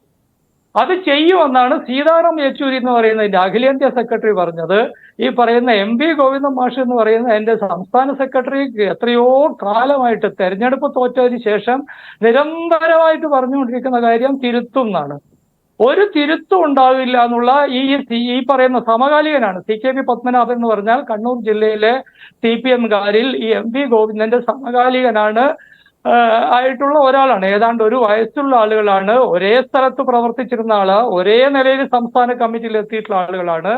അത് ചെയ്യുമെന്നാണ് സീതാറാം യെച്ചൂരി എന്ന് പറയുന്നതിന്റെ അഖിലേന്ത്യാ സെക്രട്ടറി പറഞ്ഞത്. ഈ പറയുന്ന MV ഗോവിന്ദൻ മാഷ് എന്ന് പറയുന്ന എന്റെ സംസ്ഥാന സെക്രട്ടറി എത്രയോ കാലമായിട്ട് തെരഞ്ഞെടുപ്പ് തോറ്റതിന് ശേഷം നിരന്തരമായിട്ട് പറഞ്ഞുകൊണ്ടിരിക്കുന്ന കാര്യം തിരുത്തും എന്നാണ്. ഒരു തിരുത്തും ഉണ്ടാവില്ല എന്നുള്ള ഈ പറയുന്ന സമകാലികനാണ് CKP പത്മനാഭൻ എന്ന് പറഞ്ഞാൽ കണ്ണൂർ ജില്ലയിലെ CPM-കാരിൽ ഈ MV ഗോവിന്ദന്റെ സമകാലികനാണ് ആയിട്ടുള്ള ഒരാളാണ്. ഏതാണ്ട് ഒരു വയസ്സുള്ള ആളുകളാണ്, ഒരേ സ്ഥലത്ത് പ്രവർത്തിച്ചിരുന്ന ആള്, ഒരേ നിലയിൽ സംസ്ഥാന കമ്മിറ്റിയിൽ എത്തിയിട്ടുള്ള ആളുകളാണ്.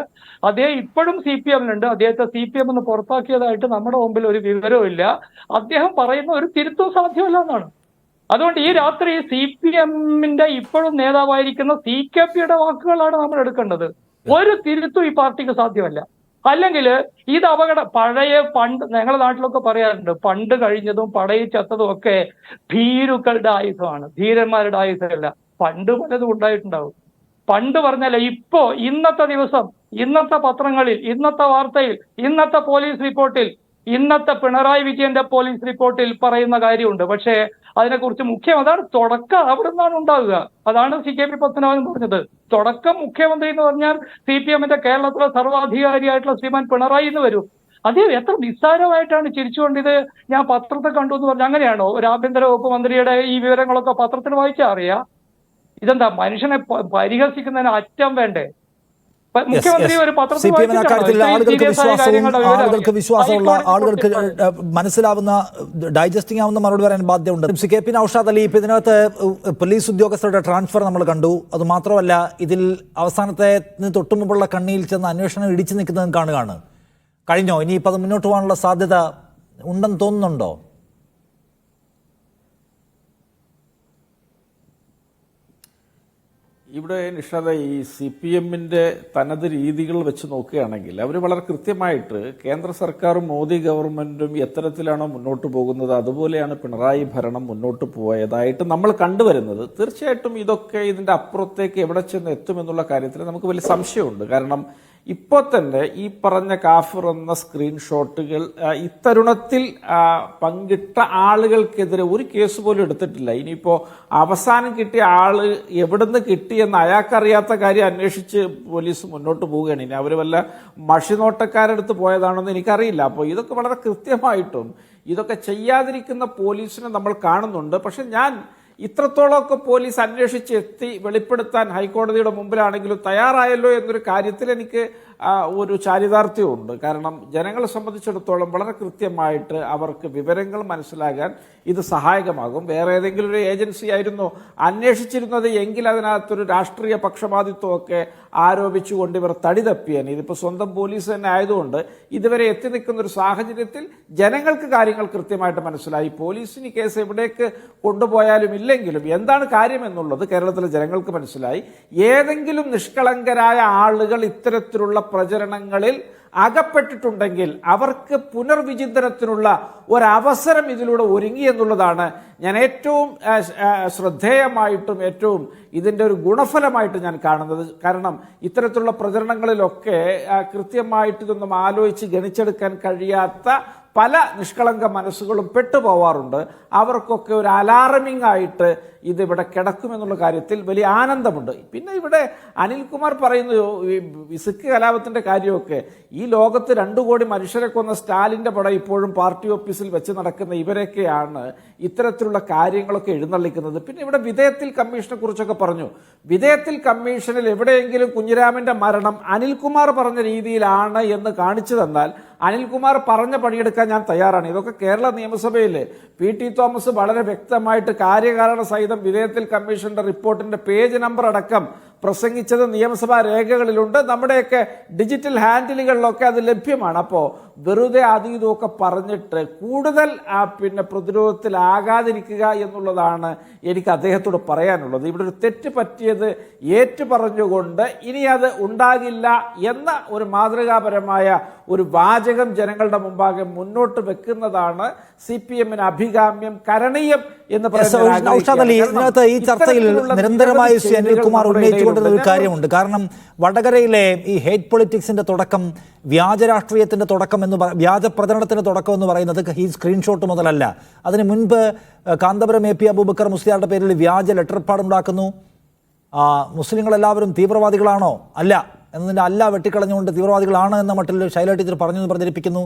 അദ്ദേഹം ഇപ്പോഴും CPM-ലുണ്ട്. അദ്ദേഹത്തെ CPM എന്ന് പുറത്താക്കിയതായിട്ട് നമ്മുടെ മുമ്പിൽ ഒരു വിവരവും ഇല്ല. അദ്ദേഹം പറയുന്ന ഒരു തിരുത്തും സാധ്യമല്ല എന്നാണ്. അതുകൊണ്ട് ഈ രാത്രി CPM-ന്റെ ഇപ്പോഴും നേതാവായിരിക്കുന്ന CKP-യുടെ വാക്കുകളാണ് നമ്മൾ എടുക്കേണ്ടത്. ഒരു തിരുത്തും ഈ പാർട്ടിക്ക് സാധ്യമല്ല. അല്ലെങ്കിൽ ഇത് പണ്ട് ഞങ്ങളുടെ നാട്ടിലൊക്കെ പറയാറുണ്ട്, പണ്ട് കഴിഞ്ഞതും പടയിൽ ചത്തതും ഒക്കെ ഭീരുക്കളുടെ ആയുധമാണ്, ധീരന്മാരുടെ ആയുധമല്ല. പണ്ട് പലതും ഉണ്ടായിട്ടുണ്ടാവും. പണ്ട് പറഞ്ഞാലേ ഇപ്പോ ഇന്നത്തെ ദിവസം, ഇന്നത്തെ പത്രങ്ങളിൽ, ഇന്നത്തെ വാർത്തയിൽ, ഇന്നത്തെ പോലീസ് റിപ്പോർട്ടിൽ, ഇന്നത്തെ പിണറായി വിജയന്റെ പോലീസ് റിപ്പോർട്ടിൽ പറയുന്ന കാര്യമുണ്ട്. പക്ഷേ അതിനെക്കുറിച്ച് അതാണ് തുടക്കം അവിടെ നിന്നാണ് ഉണ്ടാവുക. അതാണ് CKP പത്മനാഭൻ പറഞ്ഞത്. തുടക്കം മുഖ്യമന്ത്രി എന്ന് പറഞ്ഞാൽ CPM-ന്റെ കേരളത്തിലെ സർവാധികാരിയായിട്ടുള്ള ശ്രീമാൻ പിണറായി എന്ന് വരും. അദ്ദേഹം എത്ര നിസ്സാരമായിട്ടാണ് ചിരിച്ചുകൊണ്ടിത് ഞാൻ പത്രത്തിൽ കണ്ടു എന്ന് പറഞ്ഞാൽ അങ്ങനെയാണോ? ഒരു ആഭ്യന്തര വകുപ്പ് മന്ത്രിയുടെ ഈ വിവരങ്ങളൊക്കെ പത്രത്തിൽ വായിച്ചാൽ അറിയാം. ഇതെന്താ മനുഷ്യനെ പരിഹസിക്കുന്നതിന് അറ്റം വേണ്ടേ? മുഖ്യമന്ത്രി ഒരു പത്രത്തിൽ ആളുകൾക്ക് വിശ്വാസമുള്ള ആളുകൾക്ക് മനസ്സിലാവുന്ന ഡൈജസ്റ്റിംഗ് ആവുന്ന മറുപടി പറയാൻ ബാധ്യതയുണ്ട്. CKP നൗഷാദ് അലി, ഇപ്പം ഇതിനകത്ത് പോലീസ് ഉദ്യോഗസ്ഥരുടെ ട്രാൻസ്ഫർ നമ്മൾ കണ്ടു. അതുമാത്രമല്ല, ഇതിൽ അവസാനത്തെ തൊട്ടുമുമ്പുള്ള കണ്ണിയിൽ ചെന്ന് അന്വേഷണം ഇടിച്ചു നിൽക്കുന്നതും കാണുകയാണ്. കഴിഞ്ഞോ? ഇനിയിപ്പോൾ അത് മുന്നോട്ട് പോകാനുള്ള സാധ്യത ഉണ്ടെന്ന് തോന്നുന്നുണ്ടോ? ഇവിടെ നിഷാദ, ഈ CPM-ന്റെ തനത് രീതികൾ വെച്ച് നോക്കുകയാണെങ്കിൽ അവർ വളരെ കൃത്യമായിട്ട് കേന്ദ്ര സർക്കാരും മോദി ഗവൺമെന്റും എത്തരത്തിലാണോ മുന്നോട്ട് പോകുന്നത് അതുപോലെയാണ് പിണറായി ഭരണം മുന്നോട്ട് പോയതായിട്ട് നമ്മൾ കണ്ടുവരുന്നത്. തീർച്ചയായിട്ടും ഇതൊക്കെ ഇതിന്റെ അപ്പുറത്തേക്ക് എവിടെ ചെന്ന് എത്തുമെന്നുള്ള കാര്യത്തിൽ നമുക്ക് വലിയ സംശയമുണ്ട്. കാരണം ഇപ്പോൾ തന്നെ ഈ പറഞ്ഞ കാഫിർ എന്ന സ്ക്രീൻഷോട്ടുകൾ ഇത്തരുണത്തിൽ പങ്കിട്ട ആളുകൾക്കെതിരെ ഒരു കേസ് പോലും എടുത്തിട്ടില്ല. ഇനിയിപ്പോൾ അവസാനം കിട്ടിയ ആള് എവിടുന്ന് കിട്ടിയെന്ന് അയാൾക്കറിയാത്ത കാര്യം അന്വേഷിച്ച് പോലീസ് മുന്നോട്ട് പോവുകയാണ്. ഇനി അവർ വല്ല മഷിനോട്ടക്കാരെടുത്ത് പോയതാണെന്ന് എനിക്കറിയില്ല. അപ്പോൾ ഇതൊക്കെ വളരെ കൃത്യമായിട്ടും ഇതൊക്കെ ചെയ്യാതിരിക്കുന്ന പോലീസിനെ നമ്മൾ കാണുന്നുണ്ട്. പക്ഷെ ഞാൻ ഇത്രത്തോളമൊക്കെ പോലീസ് അന്വേഷിച്ച് എത്തി വെളിപ്പെടുത്താൻ ഹൈക്കോടതിയുടെ മുമ്പിലാണെങ്കിലും തയ്യാറായല്ലോ എന്നൊരു കാര്യത്തിൽ എനിക്ക് ഒരു ചാരിതാർത്ഥ്യമുണ്ട്. കാരണം ജനങ്ങളെ സംബന്ധിച്ചിടത്തോളം വളരെ കൃത്യമായിട്ട് അവർക്ക് വിവരങ്ങൾ മനസ്സിലാകാൻ ഇത് സഹായകമാകും. വേറെ ഏതെങ്കിലും ഒരു ഏജൻസി ആയിരുന്നു അന്വേഷിച്ചിരുന്നത് എങ്കിൽ അതിനകത്തൊരു രാഷ്ട്രീയ പക്ഷപാതിത്വമൊക്കെ ആരോപിച്ചുകൊണ്ട് ഇവർ തടി തപ്പിയാൻ. ഇതിപ്പോൾ സ്വന്തം പോലീസ് തന്നെ ആയതുകൊണ്ട് ഇതുവരെ എത്തി നിൽക്കുന്ന ഒരു സാഹചര്യത്തിൽ ജനങ്ങൾക്ക് കാര്യങ്ങൾ കൃത്യമായിട്ട് മനസ്സിലായി. പോലീസിന് കേസ് എവിടേക്ക് കൊണ്ടുപോയാലും ഇല്ലെങ്കിലും എന്താണ് കാര്യം എന്നുള്ളത് കേരളത്തിലെ ജനങ്ങൾക്ക് മനസ്സിലായി. ഏതെങ്കിലും നിഷ്കളങ്കരായ ആളുകൾ ഇത്തരത്തിലുള്ള പ്രചരണങ്ങളിൽ അകപ്പെട്ടിട്ടുണ്ടെങ്കിൽ അവർക്ക് പുനർവിചിന്തനത്തിനുള്ള ഒരവസരം ഇതിലൂടെ ഒരുങ്ങി എന്നുള്ളതാണ് ഞാൻ ഏറ്റവും ശ്രദ്ധേയമായിട്ടും ഏറ്റവും ഇതിൻ്റെ ഒരു ഗുണഫലമായിട്ട് ഞാൻ കാണുന്നത്. കാരണം ഇത്തരത്തിലുള്ള പ്രചരണങ്ങളിലൊക്കെ കൃത്യമായിട്ട് ഇതൊന്നും ആലോചിച്ച് ഗണിച്ചെടുക്കാൻ കഴിയാത്ത പല നിഷ്കളങ്ക മനസ്സുകളും പെട്ടുപോവാറുണ്ട്. അവർക്കൊക്കെ ഒരു അലാറമിംഗ് ആയിട്ട് ഇതിവിടെ കിടക്കുമെന്നുള്ള കാര്യത്തിൽ വലിയ ആനന്ദമുണ്ട്. പിന്നെ ഇവിടെ അനിൽകുമാർ പറയുന്നു സിഖ് കലാപത്തിൻ്റെ കാര്യമൊക്കെ. ഈ ലോകത്ത് 2 കോടി മനുഷ്യരെ കൊന്ന സ്റ്റാലിൻ്റെ പടം ഇപ്പോഴും പാർട്ടി ഓഫീസിൽ വെച്ച് നടക്കുന്ന ഇവരൊക്കെയാണ് ഇത്തരത്തിലുള്ള കാര്യങ്ങളൊക്കെ എഴുന്നള്ളിക്കുന്നത്. പിന്നെ ഇവിടെ വിധേയത്തിൽ കമ്മീഷനെ കുറിച്ചൊക്കെ പറഞ്ഞു. വിധേയത്തിൽ കമ്മീഷനിൽ എവിടെയെങ്കിലും കുഞ്ഞിരാമന്റെ മരണം അനിൽകുമാർ പറഞ്ഞ രീതിയിലാണ് എന്ന് കാണിച്ചു തന്നാൽ അനിൽകുമാർ പറഞ്ഞ പണിയെടുക്കാൻ ഞാൻ തയ്യാറാണ്. ഇതൊക്കെ കേരള നിയമസഭയിൽ PT തോമസ് വളരെ വ്യക്തമായിട്ട് കാര്യകാരണ സഹിതം വിധേയത്തിൽ കമ്മീഷന്റെ റിപ്പോർട്ടിന്റെ പേജ് നമ്പർ അടക്കം പ്രസംഗിച്ചത് നിയമസഭാ രേഖകളിലുണ്ട്. നമ്മുടെയൊക്കെ ഡിജിറ്റൽ ഹാൻഡിലുകളിലൊക്കെ അത് ലഭ്യമാണ്. അപ്പോൾ വെറുതെ അതീതമൊക്കെ പറഞ്ഞിട്ട് കൂടുതൽ പ്രതിരോധത്തിലാകാതിരിക്കുക എന്നുള്ളതാണ് എനിക്ക് അദ്ദേഹത്തോട് പറയാനുള്ളത്. ഇവിടെ ഒരു തെറ്റ് പറ്റിയത് ഏറ്റുപറഞ്ഞുകൊണ്ട് ഇനി അത് ഉണ്ടാകില്ല എന്ന ഒരു മാതൃകാപരമായ ഒരു വാചകം ജനങ്ങളുടെ മുമ്പാകെ മുന്നോട്ട് വെക്കുന്നതാണ് CPM-ന് അഭികാമ്യം, കരണീയം എന്ന് പറയുന്നത്. ഇതിനകത്ത് ഈ ചർച്ചയിൽ നിരന്തരമായി ശ്രീ അനിൽകുമാർ ഉന്നയിച്ചുകൊണ്ടിരുന്ന ഒരു കാര്യമുണ്ട്. കാരണം വടകരയിലെ ഈ ഹേറ്റ് പൊളിറ്റിക്സിന്റെ തുടക്കം, വ്യാജ രാഷ്ട്രീയത്തിന്റെ തുടക്കം വ്യാജ പ്രചരണത്തിന്റെ തുടക്കം എന്ന് പറയുന്നത് ഈ സ്ക്രീൻഷോട്ട് മുതലല്ല. അതിന് മുൻപ് കാന്തപുരം AP അബൂബക്കർ മുസ്ലിയാരുടെ പേരിൽ വ്യാജ ലെറ്റർപാടുണ്ടാക്കുന്നു. മുസ്ലിങ്ങളെല്ലാവരും തീവ്രവാദികളാണോ? അല്ല എന്നതിൻ്റെ അല്ല വെട്ടിക്കളഞ്ഞുകൊണ്ട് തീവ്രവാദികളാണ് എന്ന മട്ടിൽ ശൈല ടീച്ചർ പറഞ്ഞു പ്രചരിപ്പിക്കുന്നു.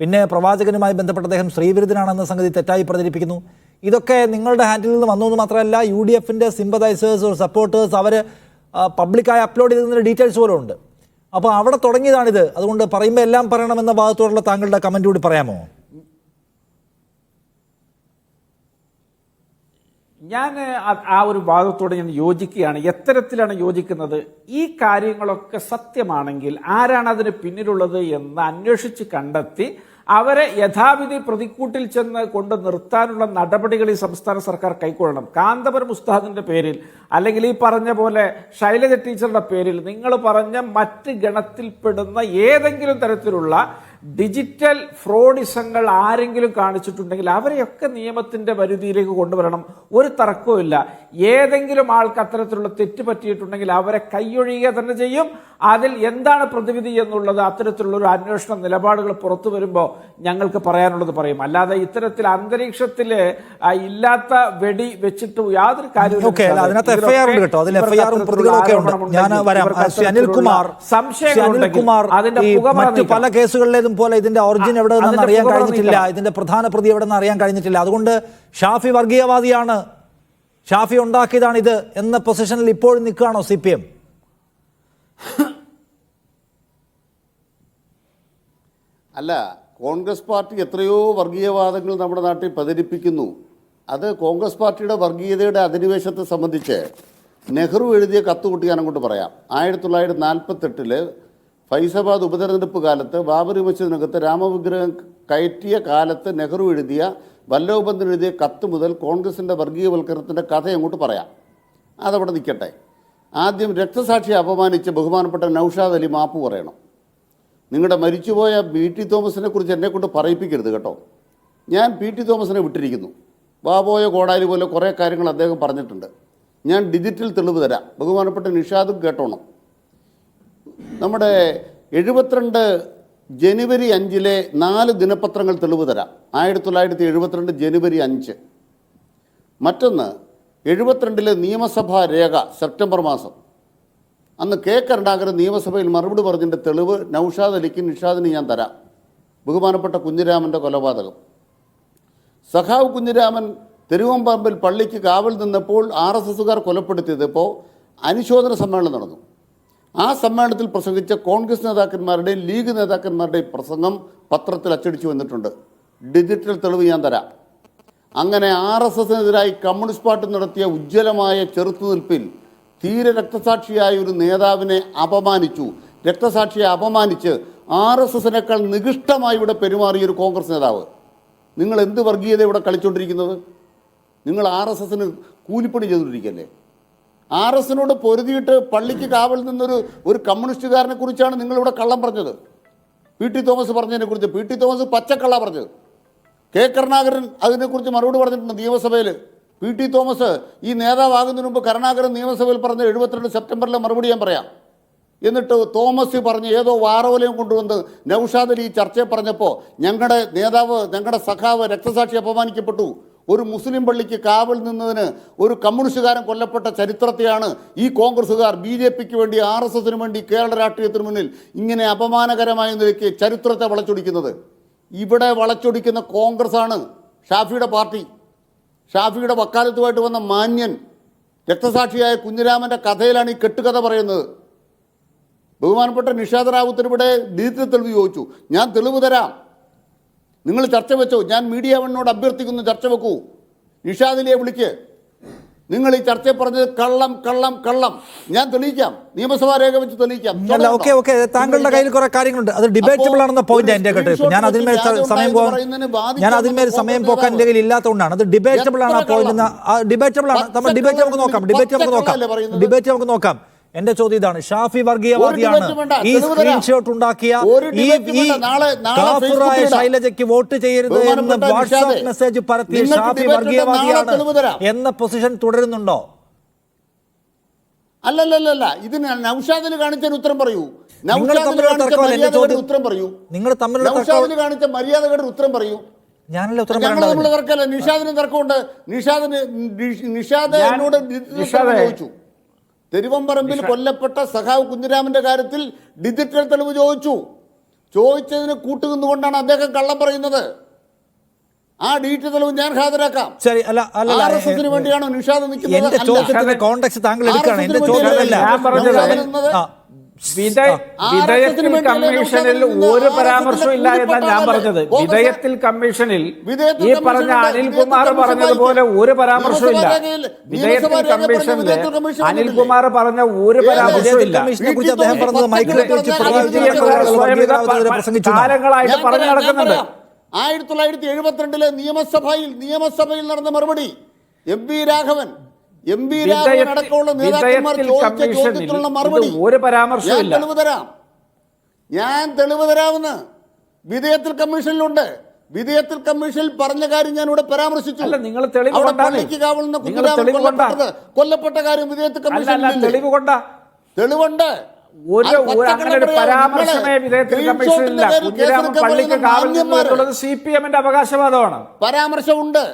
പിന്നെ പ്രവാചകനുമായി ബന്ധപ്പെട്ട അദ്ദേഹം ശ്രീവിരുദ്ധനാണെന്ന സംഗതി തെറ്റായി പ്രചരിപ്പിക്കുന്നു. ഇതൊക്കെ നിങ്ങളുടെ ഹാൻഡിൽ നിന്ന് വന്നു എന്ന് മാത്രമല്ല UDF-ന്റെ സിമ്പതൈസേഴ്സ്, സപ്പോർട്ടേഴ്സ് അവർ പബ്ലിക്കായി അപ്ലോഡ് ചെയ്തതിൻ്റെ ഡീറ്റെയിൽസ് പോലും ഉണ്ട്. അപ്പോൾ അവിടെ തുടങ്ങിയതാണിത്. അതുകൊണ്ട് പറയുമ്പോൾ എല്ലാം പറയണമെന്ന ഭാഗത്തോടുള്ള താങ്കളുടെ കമൻറ്റ് കൂടി പറയാമോ? ഞാൻ ആ ഒരു വാദത്തോട് ഞാൻ യോജിക്കുകയാണ്. എത്തരത്തിലാണ് യോജിക്കുന്നത്? ഈ കാര്യങ്ങളൊക്കെ സത്യമാണെങ്കിൽ ആരാണ് അതിന് പിന്നിലുള്ളത് എന്ന് അന്വേഷിച്ച് കണ്ടെത്തി അവരെ യഥാവിധി പ്രതിക്കൂട്ടിൽ ചെന്ന് കൊണ്ട് നിർത്താനുള്ള നടപടികൾ ഈ സംസ്ഥാന സർക്കാർ കൈക്കൊള്ളണം. കാന്തപുരം ഉസ്താദിന്റെ പേരിൽ അല്ലെങ്കിൽ ഈ പറഞ്ഞ പോലെ ശൈലജ ടീച്ചറുടെ പേരിൽ നിങ്ങൾ പറഞ്ഞ മറ്റ് ഗണത്തിൽപ്പെടുന്ന ഏതെങ്കിലും തരത്തിലുള്ള ഡിജിറ്റൽ ഫ്രോഡിസങ്ങൾ ആരെങ്കിലും കാണിച്ചിട്ടുണ്ടെങ്കിൽ അവരെയൊക്കെ നിയമത്തിന്റെ പരിധിയിലേക്ക് കൊണ്ടുവരണം. ഒരു തർക്കവുമില്ല. ഏതെങ്കിലും ആൾക്ക് അത്തരത്തിലുള്ള തെറ്റ് പറ്റിയിട്ടുണ്ടെങ്കിൽ അവരെ കൈയൊഴിയുക തന്നെ ചെയ്യും. അതിൽ എന്താണ് പ്രതിവിധി എന്നുള്ളത് അത്തരത്തിലുള്ള ഒരു അന്വേഷണ നിലപാടുകൾ പുറത്തു വരുമ്പോൾ ഞങ്ങൾക്ക് പറയാനുള്ളത് പറയും. അല്ലാതെ ഇത്തരത്തിൽ അന്തരീക്ഷത്തിൽ ഇല്ലാത്ത വെടി വെച്ചിട്ട് യാതൊരു കാര്യവും പല കേസുകളിലേതും പോലെ ഇതിന്റെ ഒറിജിൻ എവിടെ നിന്നെന്ന് അറിയാൻ കഴിഞ്ഞിട്ടില്ല, ഇതിന്റെ പ്രധാന പ്രതി എവിടെ നിന്ന് അറിയാൻ കഴിഞ്ഞിട്ടില്ല. അതുകൊണ്ട് ഷാഫി വർഗീയവാദിയാണ്, ഷാഫി ഉണ്ടാക്കിയതാണ് ഇത് എന്ന പൊസിഷനിൽ ഇപ്പോഴും നിൽക്കുകയാണോ CPM? അല്ല, കോൺഗ്രസ് പാർട്ടി എത്രയോ വർഗീയവാദങ്ങൾ നമ്മുടെ നാട്ടിൽ പ്രചരിപ്പിക്കുന്നു. അത് കോൺഗ്രസ് പാർട്ടിയുടെ വർഗീയതയുടെ അധിനിവേശത്തെ സംബന്ധിച്ച് നെഹ്റു എഴുതിയ കത്തുകൂട്ടി ഞാൻ അങ്ങോട്ട് പറയാം. 1948 ഫൈസാബാദ് ഉപതെരഞ്ഞെടുപ്പ് കാലത്ത് ബാബറി മസ്ജിദിനകത്ത് രാമവിഗ്രഹം കയറ്റിയ കാലത്ത് നെഹ്റു എഴുതിയ, വല്ലഭ് പന്ത് എഴുതിയ കത്ത് മുതൽ കോൺഗ്രസിൻ്റെ വർഗീയവൽക്കരണത്തിൻ്റെ കഥ അങ്ങോട്ട് പറയാം. അതവിടെ നിൽക്കട്ടെ. ആദ്യം രക്തസാക്ഷിയെ അപമാനിച്ച് ബഹുമാനപ്പെട്ട നൗഷാദ് അലി മാപ്പ് പറയണം. നിങ്ങളുടെ മരിച്ചുപോയ PT തോമസിനെ കുറിച്ച് എന്നെക്കൊണ്ട് പറയിപ്പിക്കരുത് കേട്ടോ. ഞാൻ PT തോമസിനെ വിട്ടിരിക്കുന്നു. ബാബോയ കോടാലി പോലെ കുറേ കാര്യങ്ങൾ അദ്ദേഹം പറഞ്ഞിട്ടുണ്ട്. ഞാൻ ഡിജിറ്റൽ തെളിവ് തരാം. ബഹുമാനപ്പെട്ട നിഷാദും കേട്ടോണം. നമ്മുടെ 72 ജനുവരി 5 4 ദിനപത്രങ്ങൾ തെളിവ് തരാം. 1972 ജനുവരി 5. മറ്റൊന്ന് 72 നിയമസഭാ രേഖ സെപ്റ്റംബർ മാസം. അന്ന് K കരുണാകരൻ നിയമസഭയിൽ മറുപടി പറഞ്ഞതിൻ്റെ തെളിവ് നൗഷാദ് അലിക്കും നിഷാദിന് ഞാൻ തരാം. ബഹുമാനപ്പെട്ട കുഞ്ഞിരാമൻ്റെ കൊലപാതകം. സഖാവ് കുഞ്ഞിരാമൻ തിരുവമ്പാമ്പിൽ പള്ളിക്ക് കാവൽ നിന്നപ്പോൾ RSSകാർ കൊലപ്പെടുത്തിയതിപ്പോൾ അനുശോചന സമ്മേളനം നടന്നു. ആ സമ്മേളനത്തിൽ പ്രസംഗിച്ച കോൺഗ്രസ് നേതാക്കന്മാരുടെയും ലീഗ് നേതാക്കന്മാരുടെയും പ്രസംഗം പത്രത്തിൽ അച്ചടിച്ചു വന്നിട്ടുണ്ട്. ഡിജിറ്റൽ തെളിവ് ഞാൻ തരാം. അങ്ങനെ RSSനെതിരായി കമ്മ്യൂണിസ്റ്റ് പാർട്ടി നടത്തിയ ഉജ്ജ്വലമായ ചെറുത്തുനിൽപ്പിൽ തീരെ രക്തസാക്ഷിയായ ഒരു നേതാവിനെ അപമാനിച്ചു. രക്തസാക്ഷിയെ അപമാനിച്ച് RSSനേക്കാൾ നികൃഷ്ടമായി ഇവിടെ പെരുമാറിയൊരു കോൺഗ്രസ് നേതാവ്. നിങ്ങൾ എന്ത് വർഗീയത ഇവിടെ കളിച്ചുകൊണ്ടിരിക്കുന്നത്? നിങ്ങൾ RSSന് കൂലിപ്പണി ചെയ്തുകൊണ്ടിരിക്കുകയല്ലേ? RSSനോട് പൊരുതിയിട്ട് പള്ളിക്ക് കാവൽ നിന്നൊരു കമ്മ്യൂണിസ്റ്റുകാരനെ കുറിച്ചാണ് നിങ്ങളിവിടെ കള്ളം പറഞ്ഞത്. PT തോമസ് പറഞ്ഞതിനെക്കുറിച്ച് PT തോമസ് പച്ചക്കള്ള പറഞ്ഞത്. K കരുണാകരൻ അതിനെക്കുറിച്ച് മറുപടി പറഞ്ഞിട്ടുണ്ട് നിയമസഭയിൽ. PT തോമസ് ഈ നേതാവാകുന്നതിന് മുമ്പ് കരുണാകരൻ നിയമസഭയിൽ പറഞ്ഞ 72 സെപ്റ്റംബറിലെ മറുപടി ഞാൻ പറയാം. എന്നിട്ട് തോമസ് പറഞ്ഞ് ഏതോ വാറോലയും കൊണ്ടുവന്ന് നൗഷാദ് അലി ഈ ചർച്ചയെ പറഞ്ഞപ്പോൾ ഞങ്ങളുടെ നേതാവ്, ഞങ്ങളുടെ സഖാവ് രക്തസാക്ഷി അപമാനിക്കപ്പെട്ടു. ഒരു മുസ്ലിം പള്ളിക്ക് കാവൽ നിന്നതിന് ഒരു കമ്മ്യൂണിസ്റ്റുകാരൻ കൊല്ലപ്പെട്ട ചരിത്രത്തെയാണ് ഈ കോൺഗ്രസ്സുകാർ BJPക്ക് വേണ്ടി RSSന് വേണ്ടി കേരള രാഷ്ട്രീയത്തിന് മുന്നിൽ ഇങ്ങനെ അപമാനകരമായ നിലയ്ക്ക് ചരിത്രത്തെ വളച്ചൊടിക്കുന്നത്. ഇവിടെ വളച്ചൊടിക്കുന്ന കോൺഗ്രസ്സാണ്, ഷാഫിയുടെ പാർട്ടി. ഷാഫിയുടെ വക്കാലത്തുമായിട്ട് വന്ന മാന്യൻ രക്തസാക്ഷിയായ കുഞ്ഞിരാമൻ്റെ കഥയിലാണ് ഈ കെട്ടുകഥ പറയുന്നത്. ബഹുമാനപ്പെട്ട നിഷാദ് റാവുത്തരിവിടെ ഡിജിറ്റൽ തെളിവ് ചോദിച്ചു. ഞാൻ തെളിവ് തരാം. നിങ്ങൾ ചർച്ച വെച്ചോ. ഞാൻ മീഡിയ വണ്ണോട് അഭ്യർത്ഥിക്കുന്നു, ചർച്ച വെക്കൂ. നിഷാദിനെ വിളിക്ക്. നിങ്ങൾ ഈ ചർച്ച പറഞ്ഞത് കള്ളം കള്ളം കള്ളം. ഞാൻ തെളിയിക്കാം, നിയമസഭാ രേഖ വെച്ച് തെളിയിക്കാം. ഓക്കെ, താങ്കളുടെ കയ്യിൽ കുറെ കാര്യങ്ങളുണ്ട്. അത് ഡിബേറ്റബിൾ ആണെന്ന പോയിന്റ് എന്റെ കേട്ടോ. ഞാൻ അതിന്മേൽ സമയം പോക്കാൻ എന്റെ കയ്യിൽ ഇല്ലാത്തതുകൊണ്ടാണ്. അത് ഡിബേറ്റബിൾ ആണ് ആ പോയിന്റ്. ഡിബേറ്റബിൾ ആണ്. നമ്മൾ ഡിബേറ്റ് നമുക്ക് നോക്കാം. എന്റെ ചോദ്യം ഇതാണ്, ഷാഫി വർഗീയവാദിയാണ്, ഈ സ്ക്രീൻഷോട്ട് ഉണ്ടാക്കിയ ശൈലജയ്ക്ക് വോട്ട് ചെയ്യരുത് എന്ന് വാട്സാപ്പ് മെസ്സേജ് പരത്തിയ ഷാഫി വർഗീയവാദിയാണ് എന്ന പൊസിഷൻ തുടരുന്നുണ്ടോ? അല്ലല്ലല്ല, ഇതിന് നൗഷാദിന് കാണിച്ചതിന് ഉത്തരം പറയൂ. ഉത്തരം പറയൂ. നിങ്ങൾ തമ്മിൽ കാണിച്ച മര്യാദകളുടെ ഉത്തരം പറയൂ. ഞാനല്ല ഉത്തരം തർക്കമല്ല. നിഷാദിന് തർക്കമുണ്ട്. നിഷാദ് എന്നോട് ചോദിച്ചു. തിരുവമ്പറമ്പിൽ കൊല്ലപ്പെട്ട സഖാവ് കുഞ്ഞിരാമന്റെ കാര്യത്തിൽ ഡിജിറ്റൽ തെളിവ് ചോദിച്ചതിന് കൂട്ടുനിന്നുകൊണ്ടാണ് അദ്ദേഹം കള്ളം പറയുന്നത്. ആ ഡീറ്റ് തെളിവ് ഞാൻ ഹാജരാക്കാം. ശരി, അല്ല RSS ന് വേണ്ടിയാണോ നിഷാദ് നിൽക്കുന്നത്? എന്റെ ചോദ്യത്തിന്റെ കോണ്ടെക്സ്റ്റ് താങ്കൾ എടുക്കുകയാണ്. എന്റെ ചോദ്യം അതല്ല. വിധേയത്തിൽ കമ്മീഷനിൽ ഒരു പരാമർശവും ഇല്ല എന്നാണ് ഞാൻ പറഞ്ഞത്. വിധേയത്തിൽ കമ്മീഷനിൽ ഈ പറഞ്ഞ അനിൽകുമാർ പറഞ്ഞതുപോലെ ഒരു പരാമർശവും ഇല്ല. വിധേയത്തിൽ കമ്മീഷനിൽ അനിൽകുമാർ പറഞ്ഞ ഒരു പരാമർശവും ഇല്ല. കാലങ്ങളായിട്ട് പറഞ്ഞു നടക്കുന്നുണ്ട്. 1972 നിയമസഭയിൽ നടന്ന മറുപടി MP രാഘവൻ അടക്കമുള്ള നേതാക്കന്മാർ ചോദിച്ച ചോദ്യത്തിനുള്ള മറുപടി ഒരു പരാമർശവും ഞാൻ തെളിവ് തരാമെന്ന് വിധേയത്തിൽ കമ്മീഷനിലുണ്ട്. വിധേയത്തിൽ കമ്മീഷനിൽ പറഞ്ഞ കാര്യം ഞാൻ ഇവിടെ പരാമർശിച്ചു. നിങ്ങൾ തെളിവ് കൊല്ലപ്പെട്ട കാര്യം വിധേയത്തിൽ കമ്മീഷനിൽ തെളിവുണ്ട്. പരാമർശമേ വിധേയത്തിൽ കമ്മീഷനിലില്ല. കുഞ്ഞിരാമൻ പള്ളിക്ക് കാവൽ നിന്നു എന്നുള്ളത് CPM-ന്റെ അവകാശവാദമാണ്. പരാമർശമുണ്ട്.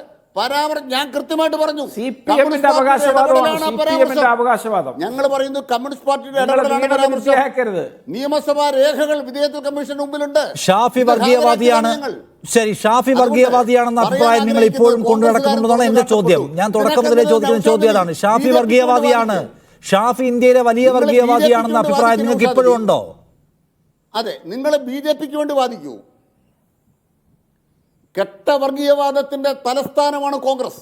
ഞാൻ കൃത്യമായിട്ട് പറഞ്ഞു. CPM-ന്റെ അവകാശവാദം. ഞങ്ങൾ പറയുന്നു കമ്മ്യൂണിസ്റ്റ് പാർട്ടിയുടെ നിയമസഭാ രേഖകൾ വിധേയത്തിൽ കമ്മീഷന് മുമ്പിലുണ്ട്. ഷാഫി വർഗീയവാദിയാണ്. ശരി, ഷാഫി വർഗീയവാദിയാണെന്ന അഭിപ്രായം നിങ്ങൾ ഇപ്പോഴും കൊണ്ടു നടക്കുന്നുണ്ടെന്നാണ് എന്റെ ചോദ്യം. ഞാൻ തുടക്കം മുതലേ ചോദിക്കുന്ന ചോദ്യം അതാണ്. ഷാഫി വർഗീയവാദിയാണ്. ഷാഫി ഇന്ത്യയിലെ വലിയ വർഗീയവാദിയാണെന്ന അഭിപ്രായം നിങ്ങൾക്ക് ഇപ്പോഴും ഉണ്ടോ? അതെ, നിങ്ങൾ BJPക്ക് വേണ്ടി വാദിക്കൂ. കെട്ട വർഗീയവാദത്തിന്റെ തലസ്ഥാനമാണ് കോൺഗ്രസ്.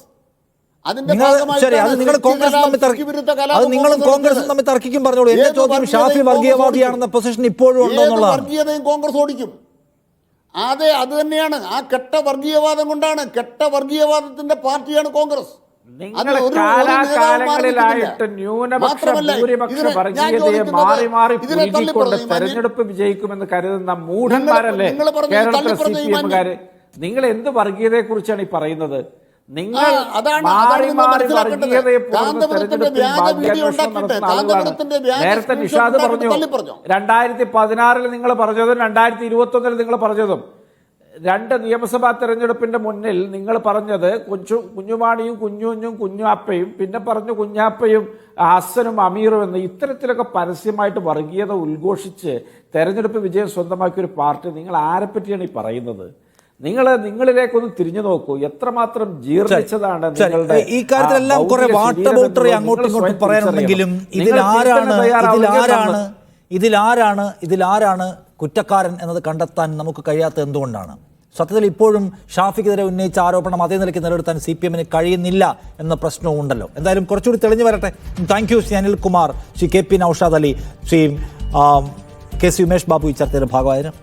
നിങ്ങളും കോൺഗ്രസും തമ്മിൽ തർക്കിക്കും പറഞ്ഞോളൂ. എന്റെ ചോദ്യം ഷാഫി വർഗീയവാദിയാണെന്ന പൊസിഷൻ ഇപ്പോഴും ഉണ്ടോ എന്നുള്ളതാണ്. വർഗീയതയും കോൺഗ്രസ് ഓടിക്കും. അതെ, അത് തന്നെയാണ്. ആ കെട്ട വർഗീയവാദം കൊണ്ടാണ്, കെട്ട വർഗീയവാദത്തിന്റെ പാർട്ടിയാണ് കോൺഗ്രസ്. കാലാകാലങ്ങളിലായിട്ട് ന്യൂനപക്ഷ ഭൂരിപക്ഷ വർഗീയതയെ മാറി മാറി പുലുകിക്കൊണ്ട് തെരഞ്ഞെടുപ്പ് വിജയിക്കുമെന്ന് കരുതുന്ന മൂഢന്മാരല്ലേ കേരളത്തിലെ CPM-കാര്? നിങ്ങൾ എന്ത് വർഗീയതയെ കുറിച്ചാണ് ഈ പറയുന്നത്? നിങ്ങൾ മാറി മാറി വർഗീയതയെ നേരത്തെ നിഷാദ് പറഞ്ഞു. 2016 നിങ്ങൾ പറഞ്ഞതും 2021 നിങ്ങൾ പറഞ്ഞതും, 2 നിയമസഭാ തെരഞ്ഞെടുപ്പിന്റെ മുന്നിൽ നിങ്ങൾ പറഞ്ഞത് കുഞ്ഞുമാണിയും കുഞ്ഞാപ്പയും, പിന്നെ പറഞ്ഞു കുഞ്ഞാപ്പയും ഹസനും അമീറും എന്ന്. ഇത്തരത്തിലൊക്കെ പരസ്യമായിട്ട് വർഗീയത ഉദ്ഘോഷിച്ച് തെരഞ്ഞെടുപ്പ് വിജയം സ്വന്തമാക്കിയ ഒരു പാർട്ടി, നിങ്ങൾ ആരെപ്പറ്റിയാണ് ഈ പറയുന്നത്? നിങ്ങളിലേക്കൊന്ന് തിരിഞ്ഞു നോക്കൂ. എത്രമാത്രം ജീർണിച്ചതാണ് നിങ്ങളുടെ ഈ കാര്യത്തിലെല്ലാം കുറെ വാട്ടബൗട്ടറി അങ്ങോട്ടും ഇങ്ങോട്ടും പറയാനുണ്ടെങ്കിലും ഇതിലാരാണ് കുറ്റക്കാരൻ എന്നത് കണ്ടെത്താൻ നമുക്ക് കഴിയാത്ത എന്തുകൊണ്ടാണ്? സത്യത്തിൽ ഇപ്പോഴും ഷാഫിക്കെതിരെ ഉന്നയിച്ച ആരോപണം അതേ നിലയ്ക്ക് നിലനിർത്താൻ CPM-ന് കഴിയുന്നില്ല എന്ന പ്രശ്നവും ഉണ്ടല്ലോ. എന്തായാലും കുറച്ചുകൂടി തെളിഞ്ഞു വരട്ടെ. Thank you Shri Anilkumar, Shri KP Naushad Ali, Shri KC Umesh Babu ഈ ചർച്ചയുടെ ഭാഗമായിരുന്നു.